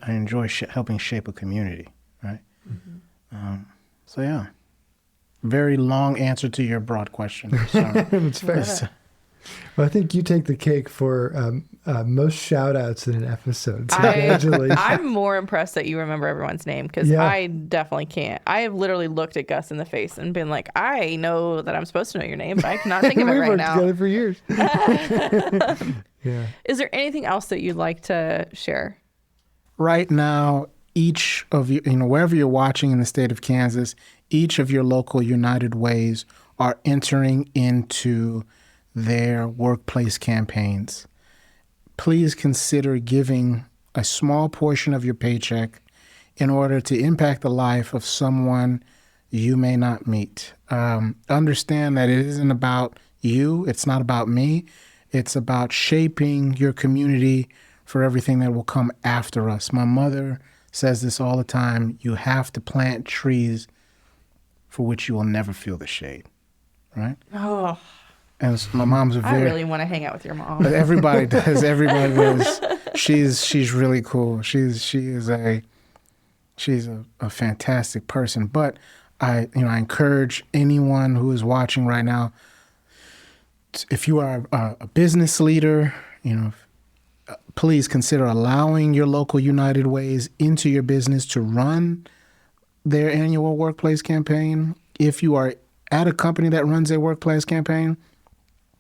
enjoy helping shape a community, right? Mm-hmm. So yeah, very long answer to your broad question. It's fair. Well, I think you take the cake for most shout-outs in an episode. So I'm more impressed that you remember everyone's name, because I definitely can't. I have literally looked at Gus in the face and been like, I know that I'm supposed to know your name, but I cannot think of it right now. We've worked together for years. Yeah. Is there anything else that you'd like to share? Right now, each of you, wherever you're watching in the state of Kansas, each of your local United Ways are entering into their workplace campaigns. Please consider giving a small portion of your paycheck in order to impact the life of someone you may not meet. Understand that it isn't about you. It's not about me. It's about shaping your community for everything that will come after us. My mother says this all the time. You have to plant trees for which you will never feel the shade, right? Oh. And my mom's I really want to hang out with your mom. But everybody does. Everybody does. She's really cool. She's a fantastic person. But I encourage anyone who is watching right now, if you are a business leader, please consider allowing your local United Ways into your business to run their annual workplace campaign. If you are at a company that runs their workplace campaign,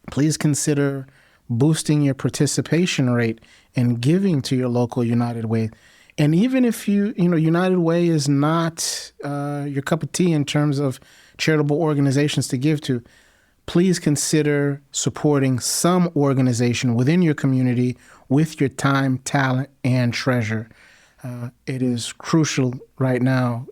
please consider boosting your participation rate and giving to your local United Way. And even if United Way is not your cup of tea in terms of charitable organizations to give to, please consider supporting some organization within your community with your time, talent, and treasure. It is crucial right now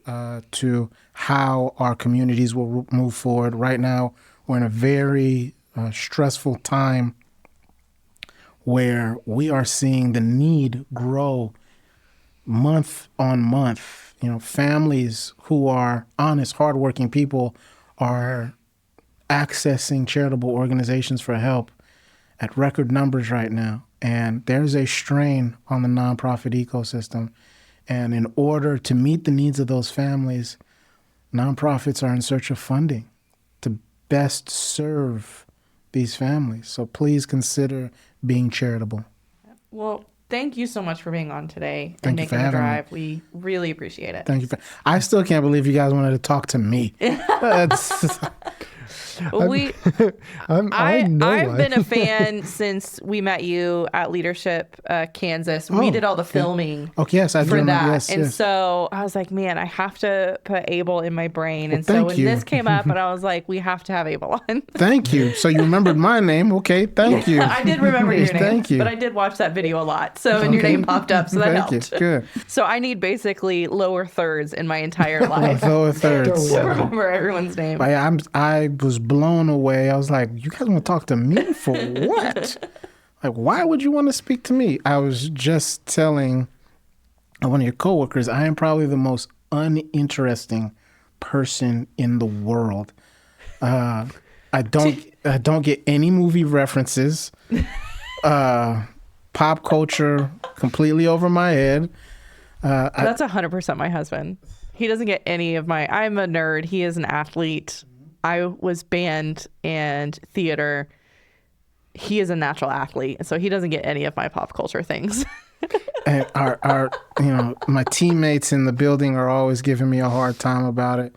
to how our communities will move forward. Right now, we're in a very stressful time where we are seeing the need grow month on month, families who are honest, hardworking people are accessing charitable organizations for help at record numbers right now. And there's a strain on the nonprofit ecosystem. And in order to meet the needs of those families, nonprofits are in search of funding to best serve these families. So please consider being charitable. Well, thank you so much for being on today and Thank you for making the having me. drive. We really appreciate it. Thank you. I still can't believe you guys wanted to talk to me. I've been a fan since we met you at Leadership Kansas. We did all the filming yes, I for do. that. Yes, and yes. so I was like, man, I have to put Abel in my brain. Well, and so thank when you. this came up, and I was like, we have to have Abel on. Thank you. So you remembered my name. Okay, thank you. I did remember your name. Thank you. But I did watch that video a lot. So, and your name popped up. So that Thank helped. you. Good. So I need basically lower thirds in my entire life Lower thirds. to remember everyone's name. I was blown away. I was like, you guys want to talk to me for what? Like, why would you want to speak to me? I was just telling one of your coworkers, I am probably the most uninteresting person in the world. I don't get any movie references. Pop culture completely over my head. That's 100% my husband. He doesn't get any of my. I'm a nerd. He is an athlete. I was band and theater. He is a natural athlete, so he doesn't get any of my pop culture things. And my teammates in the building are always giving me a hard time about it.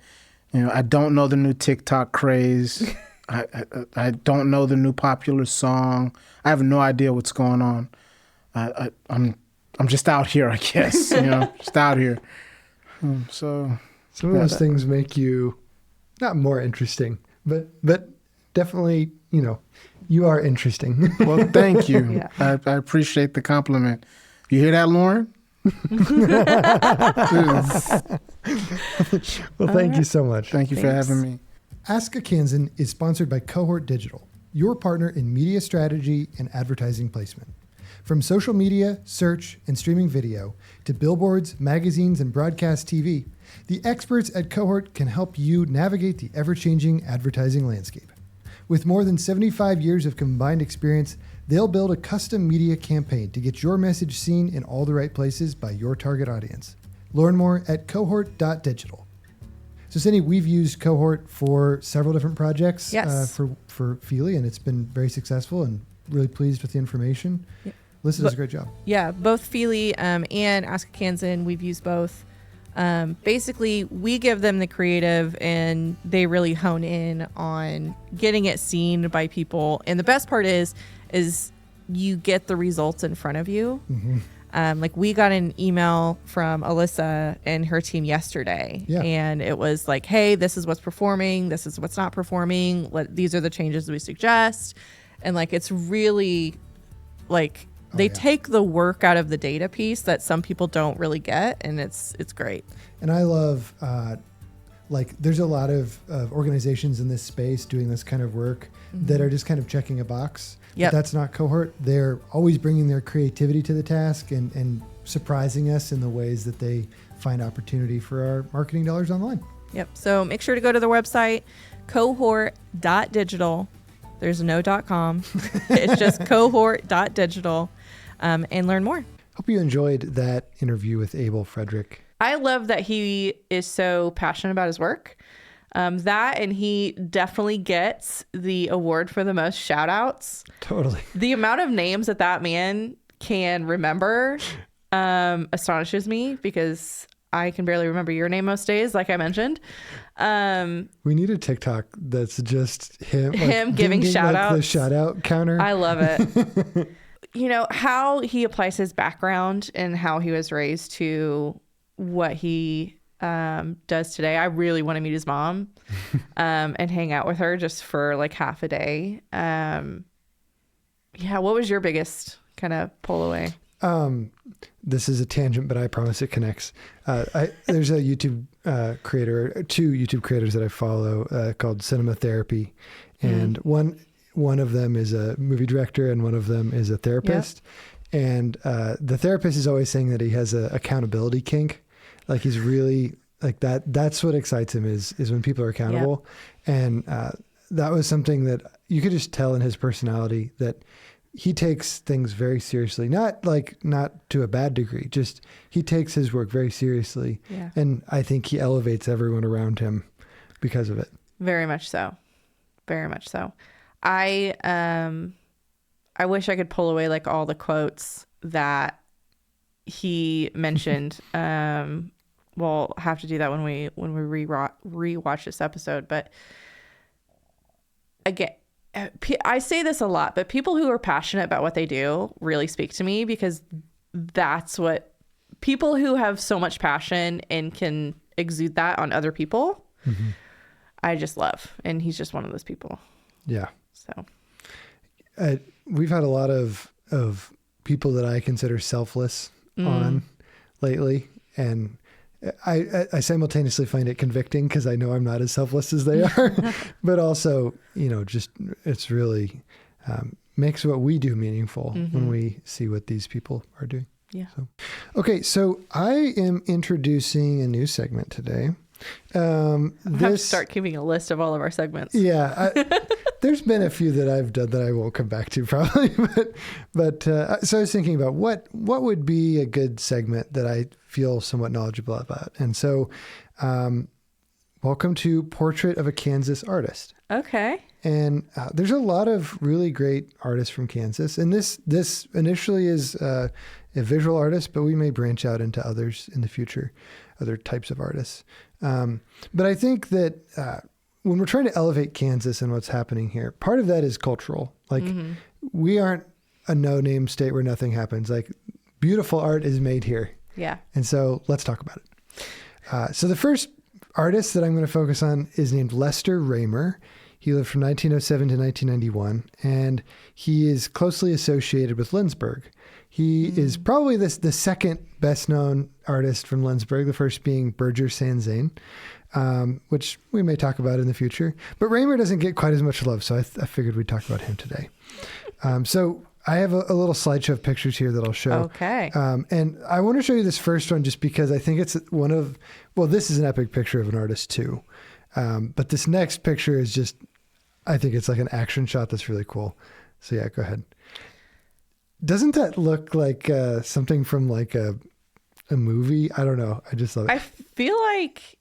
I don't know the new TikTok craze. I don't know the new popular song. I have no idea what's going on. I'm just out here, I guess. Just out here. So some of those things make you not more interesting, but definitely, you are interesting. Well, thank you. Yeah. I appreciate the compliment. You hear that, Lauren? Well, thank you so much. Thank you for having me. Ask a Kansan is sponsored by Cohort Digital, your partner in media strategy and advertising placement. From social media, search, and streaming video to billboards, magazines, and broadcast TV, the experts at Cohort can help you navigate the ever-changing advertising landscape. With more than 75 years of combined experience, they'll build a custom media campaign to get your message seen in all the right places by your target audience. Learn more at cohort.digital. So, Cindy, we've used Cohort for several different projects for Feely, and it's been very successful and really pleased with the information. Yep. Alyssa does a great job. Yeah, both Feely and Ask a Kansan, we've used both. Basically, we give them the creative and they really hone in on getting it seen by people. And the best part is you get the results in front of you. Mm-hmm. Like we got an email from Alyssa and her team yesterday, and it was like, hey, this is what's performing. This is what's not performing. These are the changes we suggest. And like, it's really like, they take the work out of the data piece that some people don't really get, and it's great. And I love, there's a lot of organizations in this space doing this kind of work that are just kind of checking a box. But that's not Cohort. They're always bringing their creativity to the task and surprising us in the ways that they find opportunity for our marketing dollars online. Yep. So make sure to go to their website, cohort.digital. There's no .com. It's just cohort.digital. And learn more. Hope you enjoyed that interview with Abel Frederic. I love that he is so passionate about his work. And he definitely gets the award for the most shout outs. Totally. The amount of names that man can remember astonishes me, because I can barely remember your name most days, like I mentioned. We need a TikTok that's just him giving shout outs. The shout out counter. I love it. How he applies his background and how he was raised to what he does today. I really want to meet his mom and hang out with her just for like half a day. What was your biggest kind of pull away? This is a tangent, but I promise it connects. There's a YouTube creator, two YouTube creators that I follow called Cinema Therapy. And one of them is a movie director and one of them is a therapist. And the therapist is always saying that he has a accountability kink. Like he's really like that. That's what excites him is when people are accountable. Yep. And that was something that you could just tell in his personality that he takes things very seriously, not to a bad degree, just he takes his work very seriously. Yeah. And I think he elevates everyone around him because of it. Very much so. Very much so. I wish I could pull away like all the quotes that he mentioned. We'll have to do that when we rewatch this episode. But again, I say this a lot, but people who are passionate about what they do really speak to me, because that's what people who have so much passion and can exude that on other people, mm-hmm. I just love. And he's just one of those people. Yeah. So we've had a lot of people that I consider selfless on lately. And I simultaneously find it convicting because I know I'm not as selfless as they are, but also, just it's really makes what we do meaningful mm-hmm. when we see what these people are doing. Yeah. So I am introducing a new segment today. I have to start keeping a list of all of our segments. Yeah. There's been a few that I've done that I won't come back to probably, but so I was thinking about what would be a good segment that I feel somewhat knowledgeable about. And so, welcome to Portrait of a Kansas Artist. Okay. And there's a lot of really great artists from Kansas. And this initially is a visual artist, but we may branch out into others in the future, other types of artists. But I think that when we're trying to elevate Kansas and what's happening here, part of that is cultural. Like mm-hmm. we aren't a no-name state where nothing happens. Like beautiful art is made here. Yeah. And so let's talk about it. So the first artist that I'm going to focus on is named Lester Raymer. He lived from 1907 to 1991, and he is closely associated with Lindsberg. He is probably the second best-known artist from Lindsberg, the first being Berger Sanzane, which we may talk about in the future. But Raymer doesn't get quite as much love, so I figured we'd talk about him today. So I have a little slideshow of pictures here that I'll show. Okay. And I want to show you this first one just because I think it's this is an epic picture of an artist too. But this next picture is just, I think it's like an action shot that's really cool. So yeah, go ahead. Doesn't that look like something from like a movie? I don't know. I just love it. I feel like,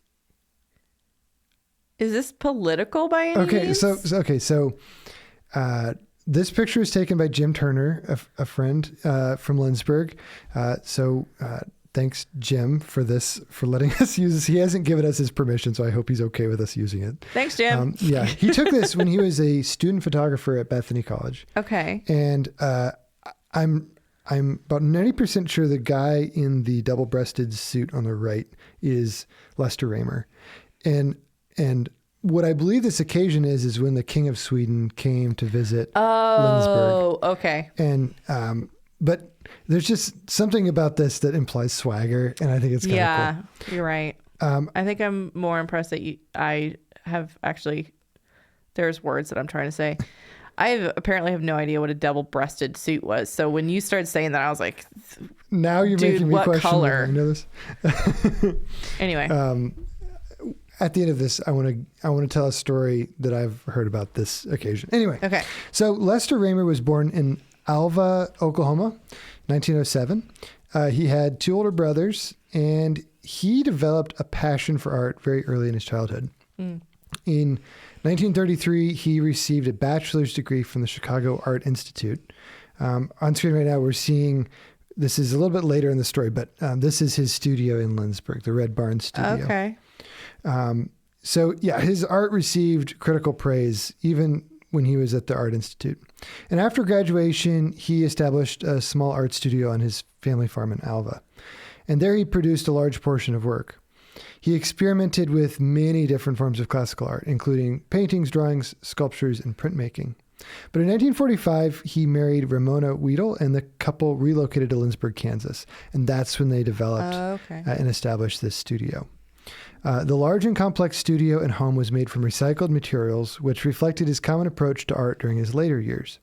is this political by any means? So this picture is taken by Jim Turner, a friend from Lindsberg. Thanks, Jim, for letting us use this. He hasn't given us his permission, so I hope he's okay with us using it. Thanks, Jim. Yeah, he took this when he was a student photographer at Bethany College. Okay. And I'm about 90% sure the guy in the double-breasted suit on the right is Lester Raymer. And what I believe this occasion is when the King of Sweden came to visit Lindsberg. Oh, okay. And but there's just something about this that implies swagger, and I think it's kind of cool. Yeah, you're right. I think I'm more impressed that I have actually, there's words that I'm trying to say. I apparently have no idea what a double-breasted suit was. So when you started saying that, I was like, now you're making me question color? I know this. Anyway. At the end of this, I want to tell a story that I've heard about this occasion. Anyway. Okay. So Lester Raymer was born in Alva, Oklahoma, 1907. He had two older brothers, and he developed a passion for art very early in his childhood. In 1933, he received a bachelor's degree from the Chicago Art Institute. On screen right now, we're seeing, this is a little bit later in the story, but this is his studio in Lindsberg, the Red Barn Studio. Okay. So yeah, his art received critical praise even when he was at the Art Institute. And after graduation, he established a small art studio on his family farm in Alva. And there he produced a large portion of work. He experimented with many different forms of classical art, including paintings, drawings, sculptures, and printmaking. But in 1945, he married Ramona Weedle, and the couple relocated to Lindsberg, Kansas. And that's when they developed and established this studio. The large and complex studio and home was made from recycled materials, which reflected his common approach to art during his later years.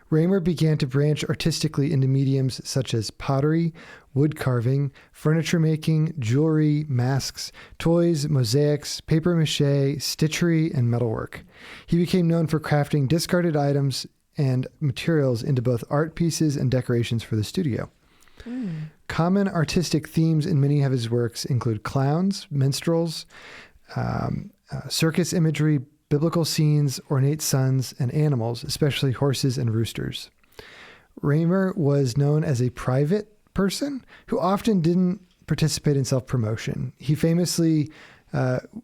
Raymer began to branch artistically into mediums such as pottery, wood carving, furniture making, jewelry, masks, toys, mosaics, papier-mâché, stitchery, and metalwork. He became known for crafting discarded items and materials into both art pieces and decorations for the studio. Common artistic themes in many of his works include clowns, minstrels, circus imagery, biblical scenes, ornate suns, and animals, especially horses and roosters. Raymer was known as a private person who often didn't participate in self-promotion. He famously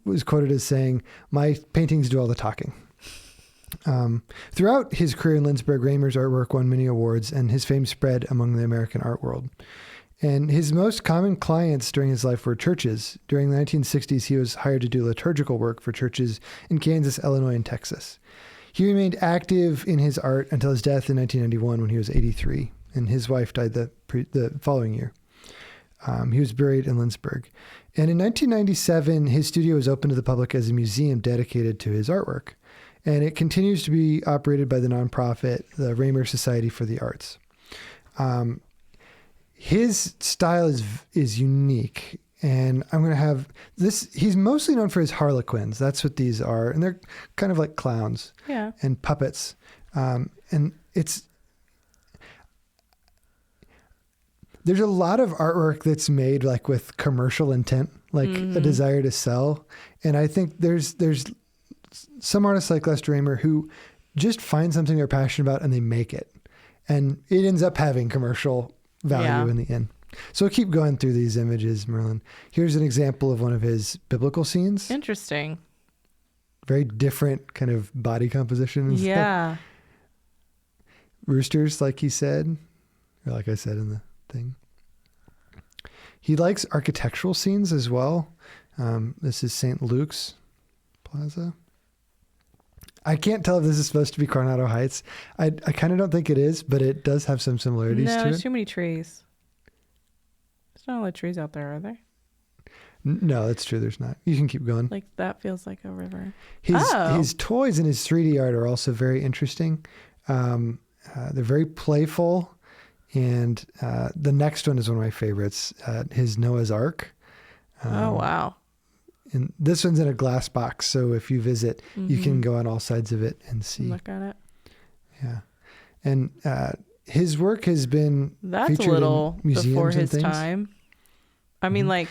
was quoted as saying, "My paintings do all the talking." Throughout his career in Lynchburg, Raymer's artwork won many awards, and his fame spread among the American art world. And his most common clients during his life were churches. During the 1960s, he was hired to do liturgical work for churches in Kansas, Illinois, and Texas. He remained active in his art until his death in 1991 when he was 83, and his wife died the following year. He was buried in Lynchburg. And in 1997, his studio was opened to the public as a museum dedicated to his artwork. And it continues to be operated by the nonprofit, the Raymer Society for the Arts. His style is unique, and I'm going to have this. He's mostly known for his harlequins. That's what these are, and they're kind of like clowns and puppets. And there's a lot of artwork that's made like with commercial intent, like a desire to sell. And I think there's some artists like Lester Raymer who just find something they're passionate about and they make it, and it ends up having commercial value in the end. So we'll keep going through these images, Merlin. Here's an example of one of his biblical scenes. Interesting. Very different kind of body composition and stuff. Roosters, like he said, or like I said in the thing. He likes architectural scenes as well. This is St. Luke's Plaza. I can't tell if this is supposed to be Coronado Heights. I kind of don't think it is, but it does have some similarities to it. No, there's too many trees. There's not a lot of trees out there, are there? No, that's true. There's not. You can keep going. Like, that feels like a river. His toys and his 3D art are also very interesting. They're very playful. And the next one is one of my favorites, his Noah's Ark. Oh, wow. And this one's in a glass box, so if you visit, you can go on all sides of it and see. Look at it. Yeah. And his work has been featured a little in museums before and his things. time. I mean, like,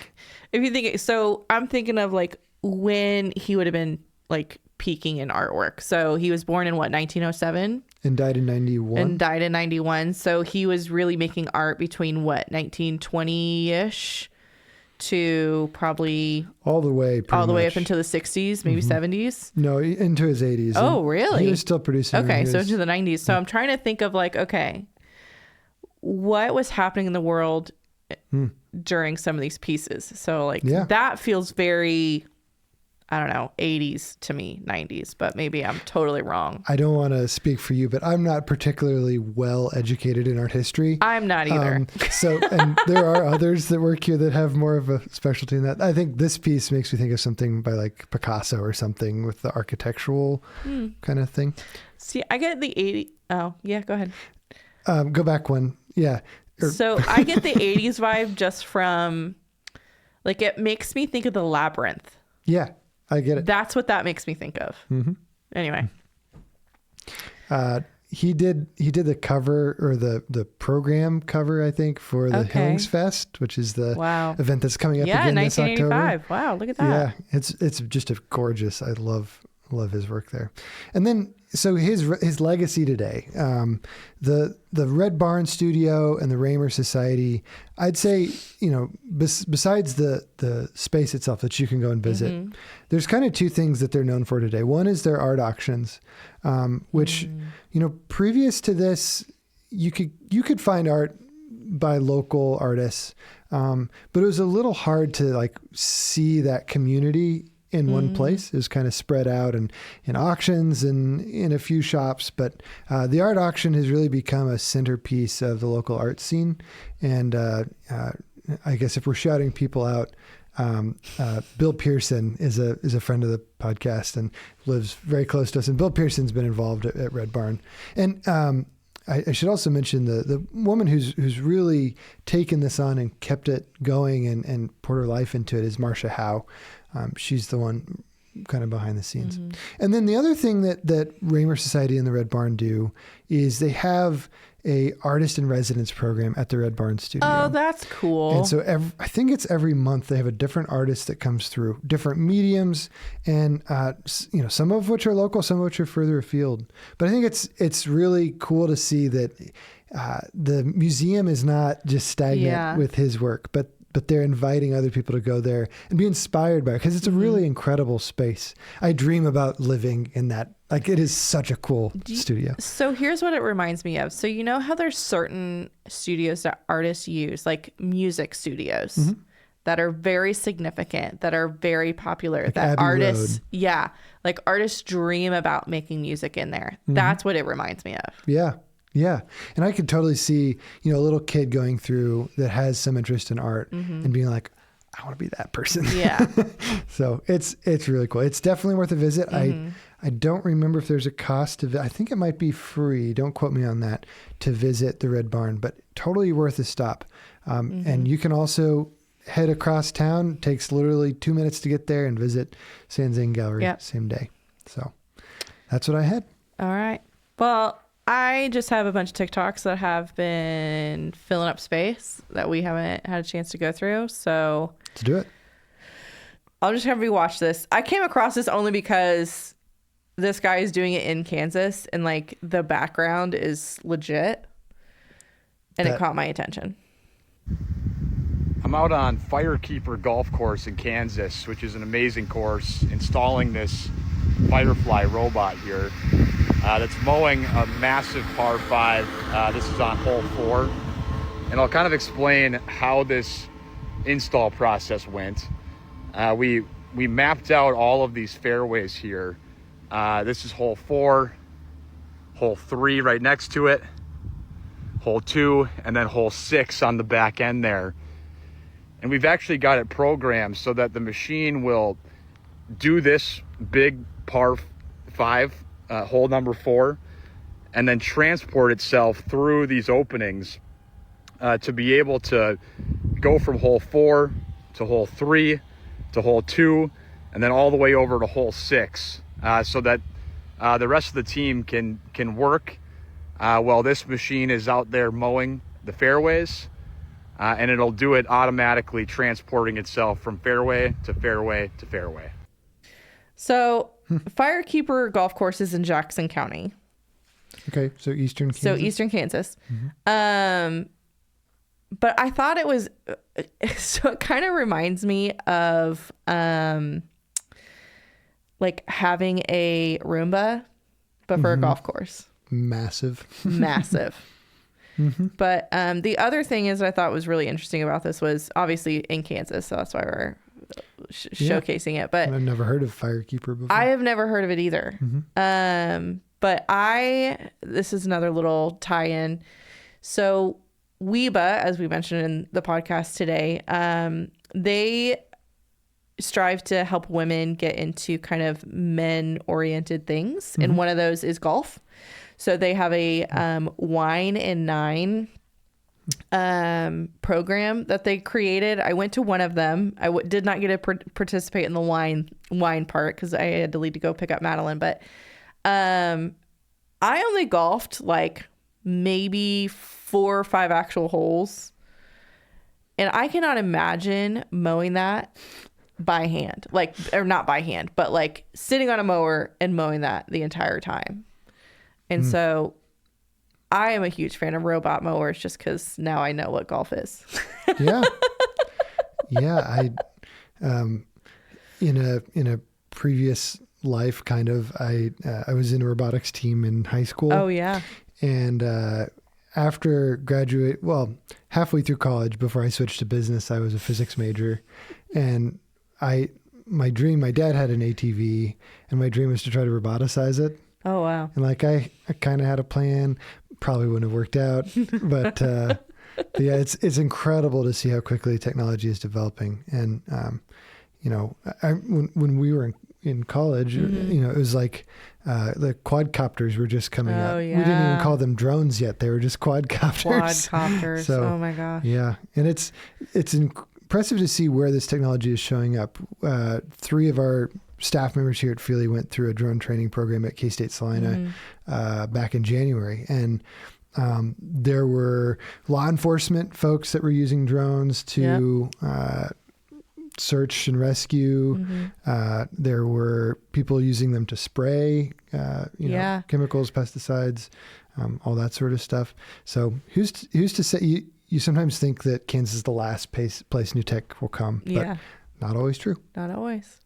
if you think, so I'm thinking of like when he would have been like peaking in artwork. So he was born in what, 1907? And died in 91. And died in 91. So he was really making art between what, 1920-ish to probably all the way up into the 60s, maybe 70s. No, into his 80s. Oh, really? He was still producing. Okay, so into the 90s. So I'm trying to think of like, okay, what was happening in the world during some of these pieces? So like that feels very, I don't know, 80s to me, 90s, but maybe I'm totally wrong. I don't want to speak for you, but I'm not particularly well educated in art history. I'm not either. And there are others that work here that have more of a specialty in that. I think this piece makes me think of something by like Picasso or something with the architectural kind of thing. See, I get the 80s. Oh, yeah, go ahead. Go back one. Yeah. So I get the 80s vibe just from, like, it makes me think of the Labyrinth. Yeah. I get it. That's what that makes me think of. Anyway. He did the cover or the program cover, I think, for the Hillings Fest, which is the event that's coming up again this October. 1985. Wow, look at that. Yeah, it's just a gorgeous. I love his work there. And then so his legacy today, the Red Barn Studio and the Raymer Society, I'd say, besides the space itself that you can go and visit, there's kind of two things that they're known for today. One is their art auctions, which, previous to this, you could find art by local artists, but it was a little hard to like see that community in one place. It was kind of spread out and in auctions and in a few shops, but the art auction has really become a centerpiece of the local art scene. And I guess if we're shouting people out, Bill Pearson is a friend of the podcast and lives very close to us. And Bill Pearson's been involved at Red Barn. And I should also mention the woman who's really taken this on and kept it going and poured her life into it is Marcia Howe. She's the one kind of behind the scenes. Mm-hmm. And then the other thing that Raymer Society and the Red Barn do is they have a artist in residence program at the Red Barn studio. Oh, that's cool. And so I think it's every month they have a different artist that comes through, different mediums, and some of which are local, some of which are further afield. But I think it's really cool to see that the museum is not just stagnant with his work, but they're inviting other people to go there and be inspired by it, because it's a really incredible space. I dream about living in that. Like, it is such a cool studio. So here's what it reminds me of. So you know how there's certain studios that artists use, like music studios, that are very significant, that are very popular, like that Abbey artists, Road. Like artists dream about making music in there. That's what it reminds me of. Yeah. Yeah. And I could totally see, a little kid going through that has some interest in art and being like, I want to be that person. Yeah. So it's really cool. It's definitely worth a visit. I don't remember if there's a cost to I think it might be free. Don't quote me on that, to visit the Red Barn, but totally worth a stop. And you can also head across town. It takes literally 2 minutes to get there and visit Sanzane Gallery same day. So that's what I had. All right. Well, I just have a bunch of TikToks that have been filling up space that we haven't had a chance to go through. So let's do it. I'll just have you watch this. I came across this only because this guy is doing it in Kansas and like the background is legit, and it caught my attention. I'm out on Firekeeper Golf Course in Kansas, which is an amazing course, installing this Firefly robot here. That's mowing a massive par 5. This is on hole 4. And I'll kind of explain how this install process went. We mapped out all of these fairways here. This is hole 4, hole 3 right next to it, hole 2, and then hole 6 on the back end there. And we've actually got it programmed so that the machine will do this big par 5, hole number 4, and then transport itself through these openings to be able to go from hole 4 to hole 3 to hole 2, and then all the way over to hole 6, so that the rest of the team can work while this machine is out there mowing the fairways, and it'll do it automatically, transporting itself from fairway to fairway to fairway. So Firekeeper Golf Course is in Jackson County. Okay, so Eastern Kansas. But I thought it was, so it kind of reminds me of like having a Roomba, but for a golf course. Massive. But the other thing is I thought was really interesting about this was obviously in Kansas, so that's why we're showcasing it. But I've never heard of Firekeeper before. I have never heard of it either. But this is another little tie-in. So WEBA, as we mentioned in the podcast today, they strive to help women get into kind of men-oriented things. And one of those is golf. So they have a Wine and Nine program that they created. I went to one of them. I did not get to participate in the wine part because I had to leave to go pick up Madeline. But I only golfed like maybe 4 or 5 actual holes. And I cannot imagine mowing that by hand. Like, or not by hand, but like sitting on a mower and mowing that the entire time. And so I am a huge fan of robot mowers just because now I know what golf is. Yeah. I, in a previous life, kind of, I was in a robotics team in high school. Oh yeah. And, after halfway through college, before I switched to business, I was a physics major, and my dad had an ATV, and my dream was to try to roboticize it. Oh, wow. And like, I kind of had a plan, probably wouldn't have worked out, but yeah, it's incredible to see how quickly technology is developing. And, when we were in college, it was like the quadcopters were just coming out. Oh, We didn't even call them drones yet. They were just quadcopters. Quadcopters. So, oh my gosh. Yeah. And it's impressive to see where this technology is showing up. 3 of our staff members here at Feely went through a drone training program at K-State Salina back in January. And there were law enforcement folks that were using drones to search and rescue. There were people using them to spray, chemicals, pesticides, all that sort of stuff. So who's to say? You sometimes think that Kansas is the last place new tech will come, but not always true. Not always.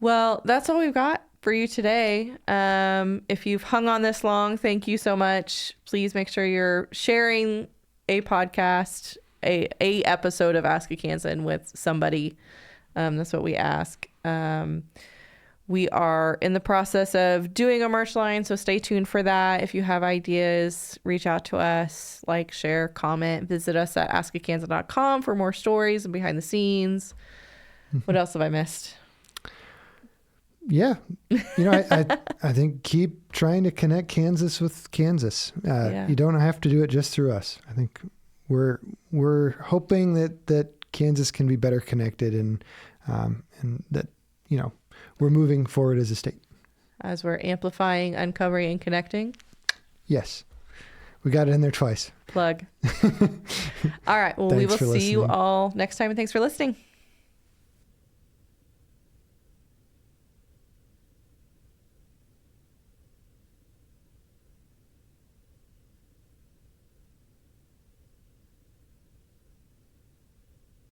Well, that's all we've got for you today. If you've hung on this long, thank you so much. Please make sure you're sharing a podcast, a episode of Ask a Kansan with somebody. That's what we ask. We are in the process of doing a merch line, so stay tuned for that. If you have ideas, reach out to us, like, share, comment, visit us at askakansan.com for more stories and behind the scenes. What else have I missed? Yeah. I think keep trying to connect Kansas with Kansas. You don't have to do it just through us. I think we're hoping that Kansas can be better connected and that, we're moving forward as a state. As we're amplifying, uncovering, and connecting. Yes. We got it in there twice. Plug. All right. Well, we will see you all next time, and thanks for listening.